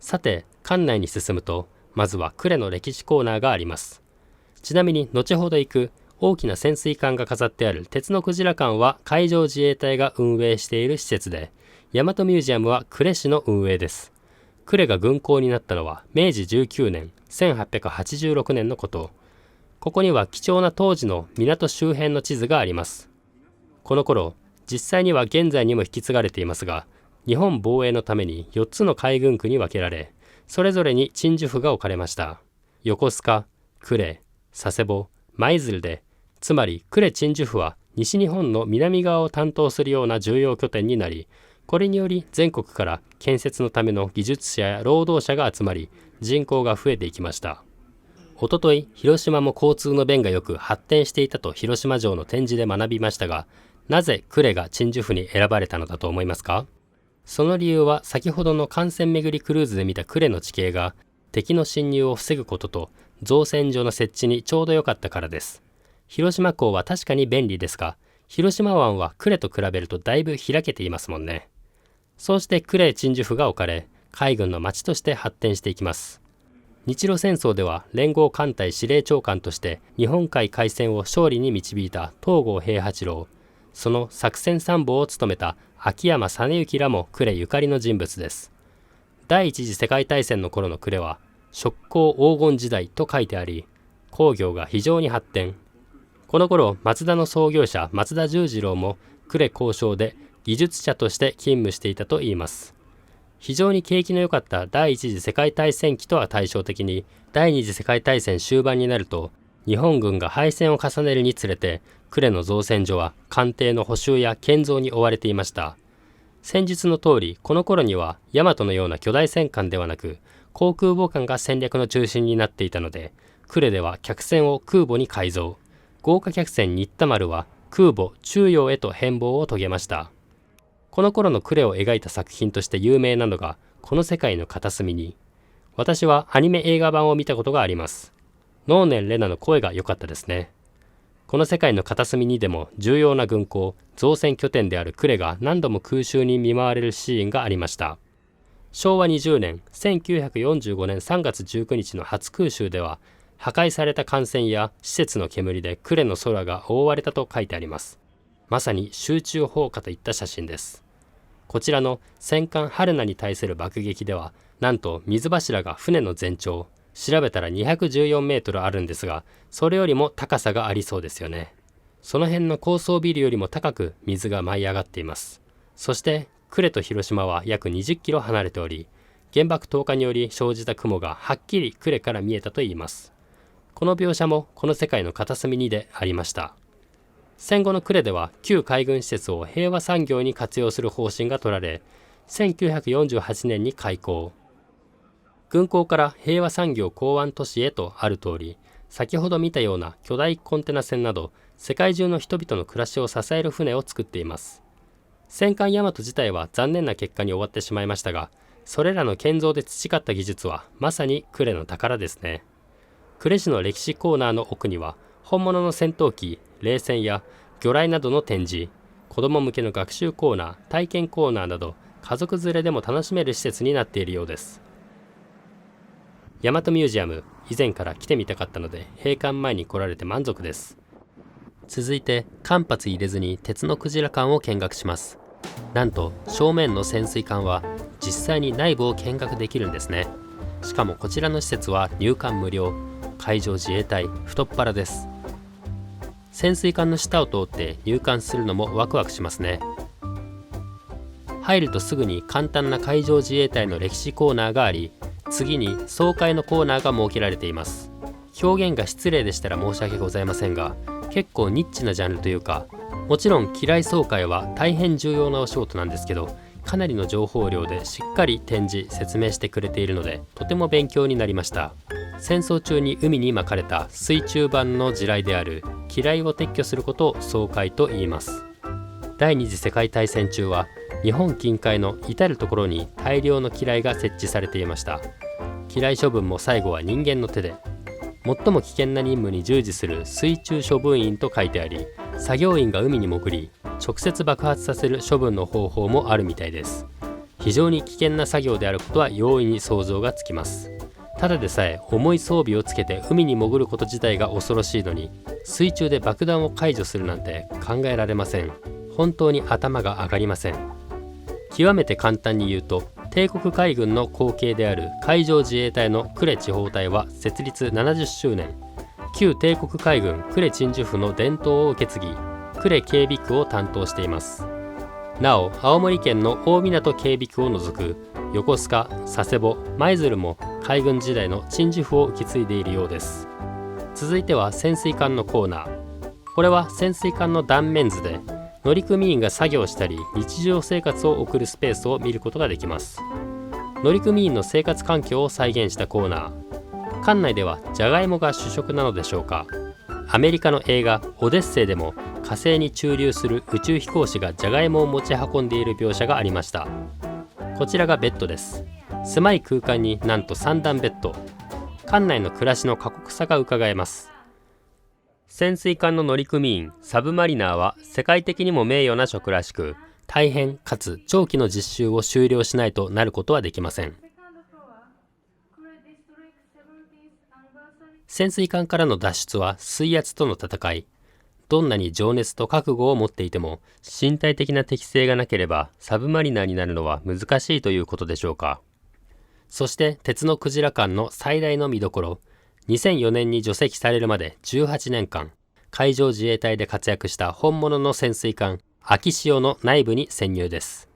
さて館内に進むと、まずは呉の歴史コーナーがあります。ちなみに後ほど行く大きな潜水艦が飾ってある鉄のクジラ館は海上自衛隊が運営している施設で、大和ミュージアムは呉市の運営です。呉が軍港になったのは明治19年1886年のこと。ここには貴重な当時の港周辺の地図があります。この頃実際には現在にも引き継がれていますが、日本防衛のために4つの海軍区に分けられ、それぞれに鎮守府が置かれました。横須賀、呉、佐世保、舞鶴で、つまり呉鎮守府は西日本の南側を担当するような重要拠点になり、これにより全国から建設のための技術者や労働者が集まり、人口が増えていきました。おととい、広島も交通の便がよく発展していたと広島城の展示で学びましたが、なぜ呉が鎮守府に選ばれたのだと思いますか？その理由は先ほどの艦船巡りクルーズで見た呉の地形が敵の侵入を防ぐことと造船所の設置にちょうど良かったからです。広島港は確かに便利ですが、広島湾は呉と比べるとだいぶ開けていますもんね。そうして呉鎮守府が置かれ、海軍の町として発展していきます。日露戦争では連合艦隊司令長官として日本海海戦を勝利に導いた東郷平八郎、その作戦参謀を務めた秋山実之らも呉ゆかりの人物です。第一次世界大戦の頃の呉は職工黄金時代と書いてあり、工業が非常に発展。この頃マツダの創業者松田十次郎も呉工商で技術者として勤務していたといいます。非常に景気の良かった第一次世界大戦期とは対照的に、第二次世界大戦終盤になると日本軍が敗戦を重ねるにつれて、呉の造船所は艦艇の補修や建造に追われていました。戦術の通り、この頃には大和のような巨大戦艦ではなく航空母艦が戦略の中心になっていたので、呉では客船を空母に改造。豪華客船新田丸は空母中陽へと変貌を遂げました。この頃の呉を描いた作品として有名なのがこの世界の片隅に。私はアニメ映画版を見たことがあります。能年玲奈の声が良かったですね。この世界の片隅にでも重要な軍港、造船拠点である呉が何度も空襲に見舞われるシーンがありました。昭和20年1945年3月19日の初空襲では、破壊された艦船や施設の煙で呉の空が覆われたと書いてあります。まさに集中砲火といった写真です。こちらの戦艦春名に対する爆撃では、なんと水柱が船の全長、調べたら214メートルあるんですが、それよりも高さがありそうですよね。その辺の高層ビルよりも高く水が舞い上がっています。そして呉と広島は約20キロ離れており、原爆投下により生じた雲がはっきり呉から見えたといいます。この描写もこの世界の片隅にでありました。戦後の呉では旧海軍施設を平和産業に活用する方針が取られ、1948年に開港。軍港から平和産業港湾都市へとある通り、先ほど見たような巨大コンテナ船など世界中の人々の暮らしを支える船を作っています。戦艦大和自体は残念な結果に終わってしまいましたが、それらの建造で培った技術はまさに呉の宝ですね。呉市の歴史コーナーの奥には本物の戦闘機、冷戦や魚雷などの展示、子ども向けの学習コーナー、体験コーナーなど家族連れでも楽しめる施設になっているようです。大和ミュージアム、以前から来てみたかったので閉館前に来られて満足です。続いて間髪入れずに鉄のクジラ館を見学します。なんと正面の潜水艦は実際に内部を見学できるんですね。しかもこちらの施設は入館無料、海上自衛隊太っ腹です。潜水艦の下を通って入館するのもワクワクしますね。入るとすぐに簡単な海上自衛隊の歴史コーナーがあり、次に総会のコーナーが設けられています。表現が失礼でしたら申し訳ございませんが、結構ニッチなジャンルというか、もちろん機雷総会は大変重要なお仕事なんですけど、かなりの情報量でしっかり展示説明してくれているので、とても勉強になりました。戦争中に海に撒かれた水中版の地雷である機雷を撤去することを総会と言います。第二次世界大戦中は日本近海の至る所に大量の機雷が設置されていました。機雷処分も最後は人間の手で。最も危険な任務に従事する水中処分員と書いてあり、作業員が海に潜り直接爆発させる処分の方法もあるみたいです。非常に危険な作業であることは容易に想像がつきます。ただでさえ重い装備をつけて海に潜ること自体が恐ろしいのに、水中で爆弾を解除するなんて考えられません。本当に頭が上がりません。極めて簡単に言うと、帝国海軍の後継である海上自衛隊の呉地方隊は設立70周年、旧帝国海軍呉鎮守府の伝統を受け継ぎ、呉警備区を担当しています。なお、青森県の大湊警備区を除く横須賀、佐世保、舞鶴も海軍時代の鎮守府を受け継いでいるようです。続いては潜水艦のコーナー。これは潜水艦の断面図で、乗組員が作業したり日常生活を送るスペースを見ることができます。乗組員の生活環境を再現したコーナー。艦内ではジャガイモが主食なのでしょうか。アメリカの映画「オデッセイ」でも火星に駐留する宇宙飛行士がジャガイモを持ち運んでいる描写がありました。こちらがベッドです。狭い空間になんと3段ベッド。艦内の暮らしの過酷さがうかがえます。潜水艦の乗組員サブマリナーは世界的にも名誉な職らしく、大変かつ長期の実習を修了しないとなることはできません。潜水艦からの脱出は水圧との戦い。どんなに情熱と覚悟を持っていても、身体的な適性がなければサブマリナーになるのは難しいということでしょうか。そして鉄のクジラ艦の最大の見どころ、2004年に除籍されるまで18年間、海上自衛隊で活躍した本物の潜水艦秋潮の内部に潜入です。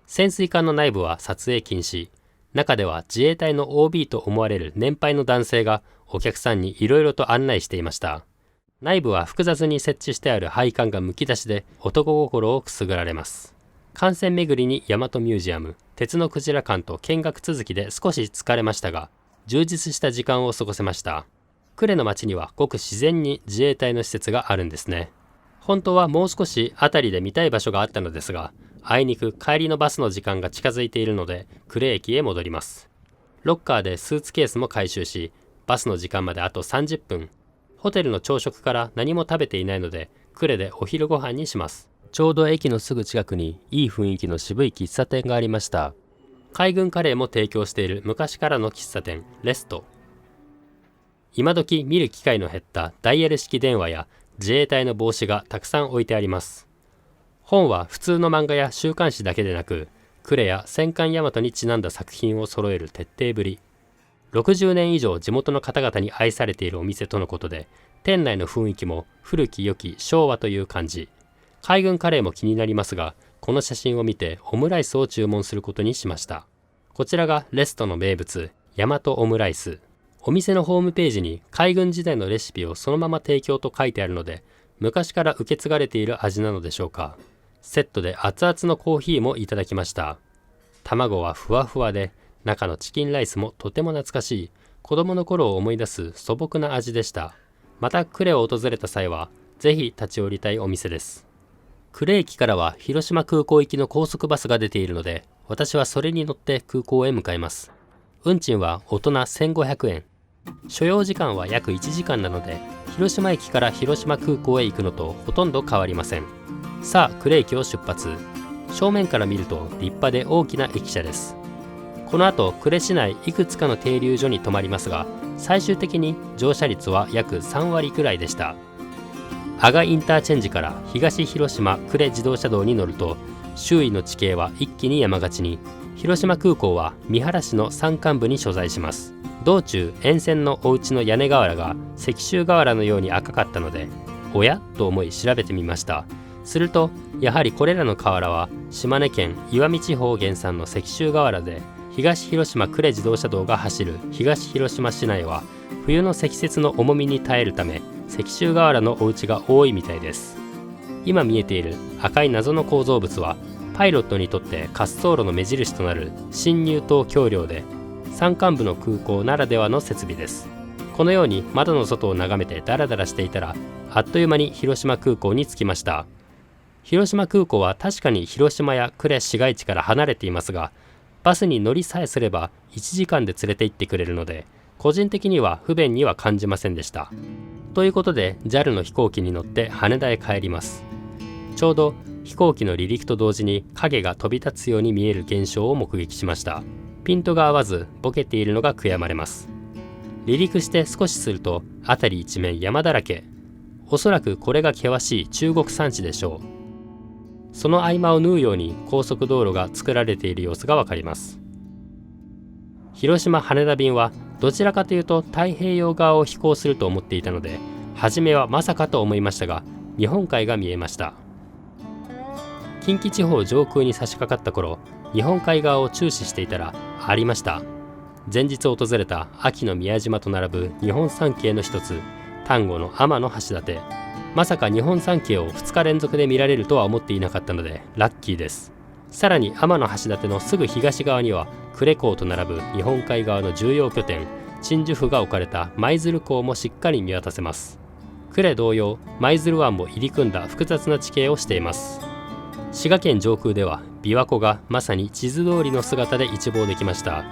潜水艦の内部は撮影禁止。中では自衛隊の OB と思われる年配の男性がお客さんにいろいろと案内していました。内部は複雑に設置してある配管がむき出しで男心をくすぐられます。艦船巡りに大和ミュージアム、鉄のクジラ艦と見学続きで少し疲れましたが、充実した時間を過ごせました。呉の町にはごく自然に自衛隊の施設があるんですね。本当はもう少し辺りで見たい場所があったのですが、あいにく帰りのバスの時間が近づいているので呉駅へ戻ります。ロッカーでスーツケースも回収し、バスの時間まであと30分。ホテルの朝食から何も食べていないので呉でお昼ご飯にします。ちょうど駅のすぐ近くにいい雰囲気の渋い喫茶店がありました。海軍カレーも提供している昔からの喫茶店レスト。今時見る機会の減ったダイヤル式電話や自衛隊の帽子がたくさん置いてあります。本は普通の漫画や週刊誌だけでなく、呉や戦艦大和にちなんだ作品を揃える徹底ぶり。60年以上地元の方々に愛されているお店とのことで、店内の雰囲気も古き良き昭和という感じ。海軍カレーも気になりますが、この写真を見てオムライスを注文することにしました。こちらがレストの名物、大和オムライス。お店のホームページに海軍時代のレシピをそのまま提供と書いてあるので、昔から受け継がれている味なのでしょうか。セットで熱々のコーヒーもいただきました。卵はふわふわで、中のチキンライスもとても懐かしい、子供の頃を思い出す素朴な味でした。また呉を訪れた際は、ぜひ立ち寄りたいお店です。呉駅からは広島空港行きの高速バスが出ているので、私はそれに乗って空港へ向かいます。運賃は大人1500円。所要時間は約1時間なので、広島駅から広島空港へ行くのとほとんど変わりません。さあ、呉駅を出発。正面から見ると立派で大きな駅舎です。この後、呉市内いくつかの停留所に停まりますが、最終的に乗車率は約3割くらいでした。阿賀インターチェンジから東広島呉自動車道に乗ると、周囲の地形は一気に山がちに、広島空港は三原市の山間部に所在します。道中沿線のお家の屋根瓦が石州瓦のように赤かったので、おやと思い調べてみました。するとやはりこれらの瓦は島根県石見地方原産の石州瓦で、東広島呉自動車道が走る東広島市内は冬の積雪の重みに耐えるため石州瓦のお家が多いみたいです。今見えている赤い謎の構造物はパイロットにとって滑走路の目印となる進入灯橋梁で、山間部の空港ならではの設備です。このように窓の外を眺めてダラダラしていたら、あっという間に広島空港に着きました。広島空港は確かに広島や呉市街地から離れていますが、バスに乗りさえすれば1時間で連れて行ってくれるので、個人的には不便には感じませんでした。ということで JAL の飛行機に乗って羽田へ帰ります。ちょうど飛行機の離陸と同時に影が飛び立つように見える現象を目撃しました。ピントが合わずボケているのが悔やまれます。離陸して少しすると辺り一面山だらけ。おそらくこれが険しい中国山地でしょう。その合間を縫うように高速道路が作られている様子がわかります。広島羽田便はどちらかというと太平洋側を飛行すると思っていたので、初めはまさかと思いましたが、日本海が見えました。近畿地方上空に差し掛かった頃、日本海側を注視していたらありました。前日訪れた秋の宮島と並ぶ日本三景の一つ、丹後の天橋立。まさか日本三景を2日連続で見られるとは思っていなかったのでラッキーです。さらに天橋立のすぐ東側には呉港と並ぶ日本海側の重要拠点鎮守府が置かれた舞鶴港もしっかり見渡せます。呉同様舞鶴湾も入り組んだ複雑な地形をしています。滋賀県上空では琵琶湖がまさに地図通りの姿で一望できました。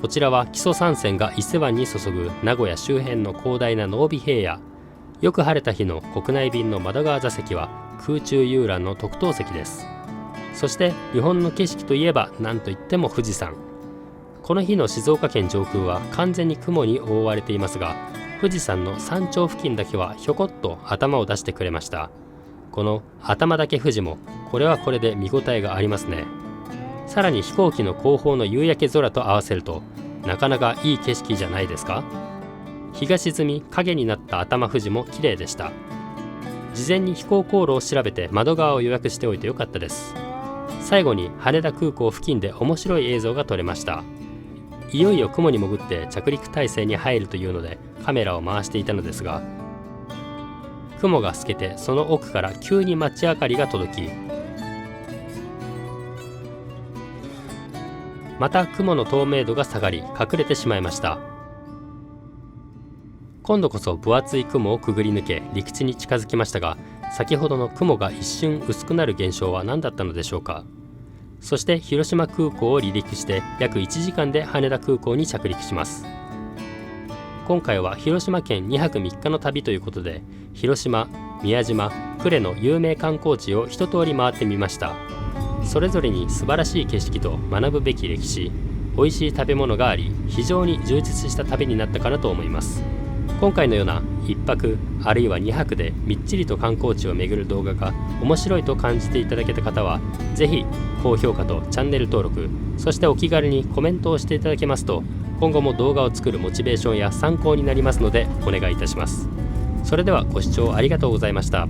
こちらは木曽三川が伊勢湾に注ぐ名古屋周辺の広大な濃尾平野。よく晴れた日の国内便の窓側座席は空中遊覧の特等席です。そして日本の景色といえば何といっても富士山。この日の静岡県上空は完全に雲に覆われていますが、富士山の山頂付近だけはひょこっと頭を出してくれました。この頭だけ富士もこれはこれで見応えがありますね。さらに飛行機の後方の夕焼け空と合わせるとなかなかいい景色じゃないですか。日が沈み影になった頭富士も綺麗でした。事前に飛行航路を調べて窓側を予約しておいてよかったです。最後に羽田空港付近で面白い映像が撮れました。いよいよ雲に潜って着陸態勢に入るというのでカメラを回していたのですが、雲が透けてその奥から急に街明かりが届き、また雲の透明度が下がり隠れてしまいました。今度こそ分厚い雲をくぐり抜け陸地に近づきましたが、先ほどの雲が一瞬薄くなる現象は何だったのでしょうか。そして広島空港を離陸して約1時間で羽田空港に着陸します。今回は広島県2泊3日の旅ということで、広島、宮島、呉の有名観光地を一通り回ってみました。それぞれに素晴らしい景色と学ぶべき歴史、美味しい食べ物があり、非常に充実した旅になったかなと思います。今回のような1泊あるいは2泊でみっちりと観光地を巡る動画が面白いと感じていただけた方は、ぜひ高評価とチャンネル登録、そしてお気軽にコメントをしていただけますと、今後も動画を作るモチベーションや参考になりますのでお願いいたします。それではご視聴ありがとうございました。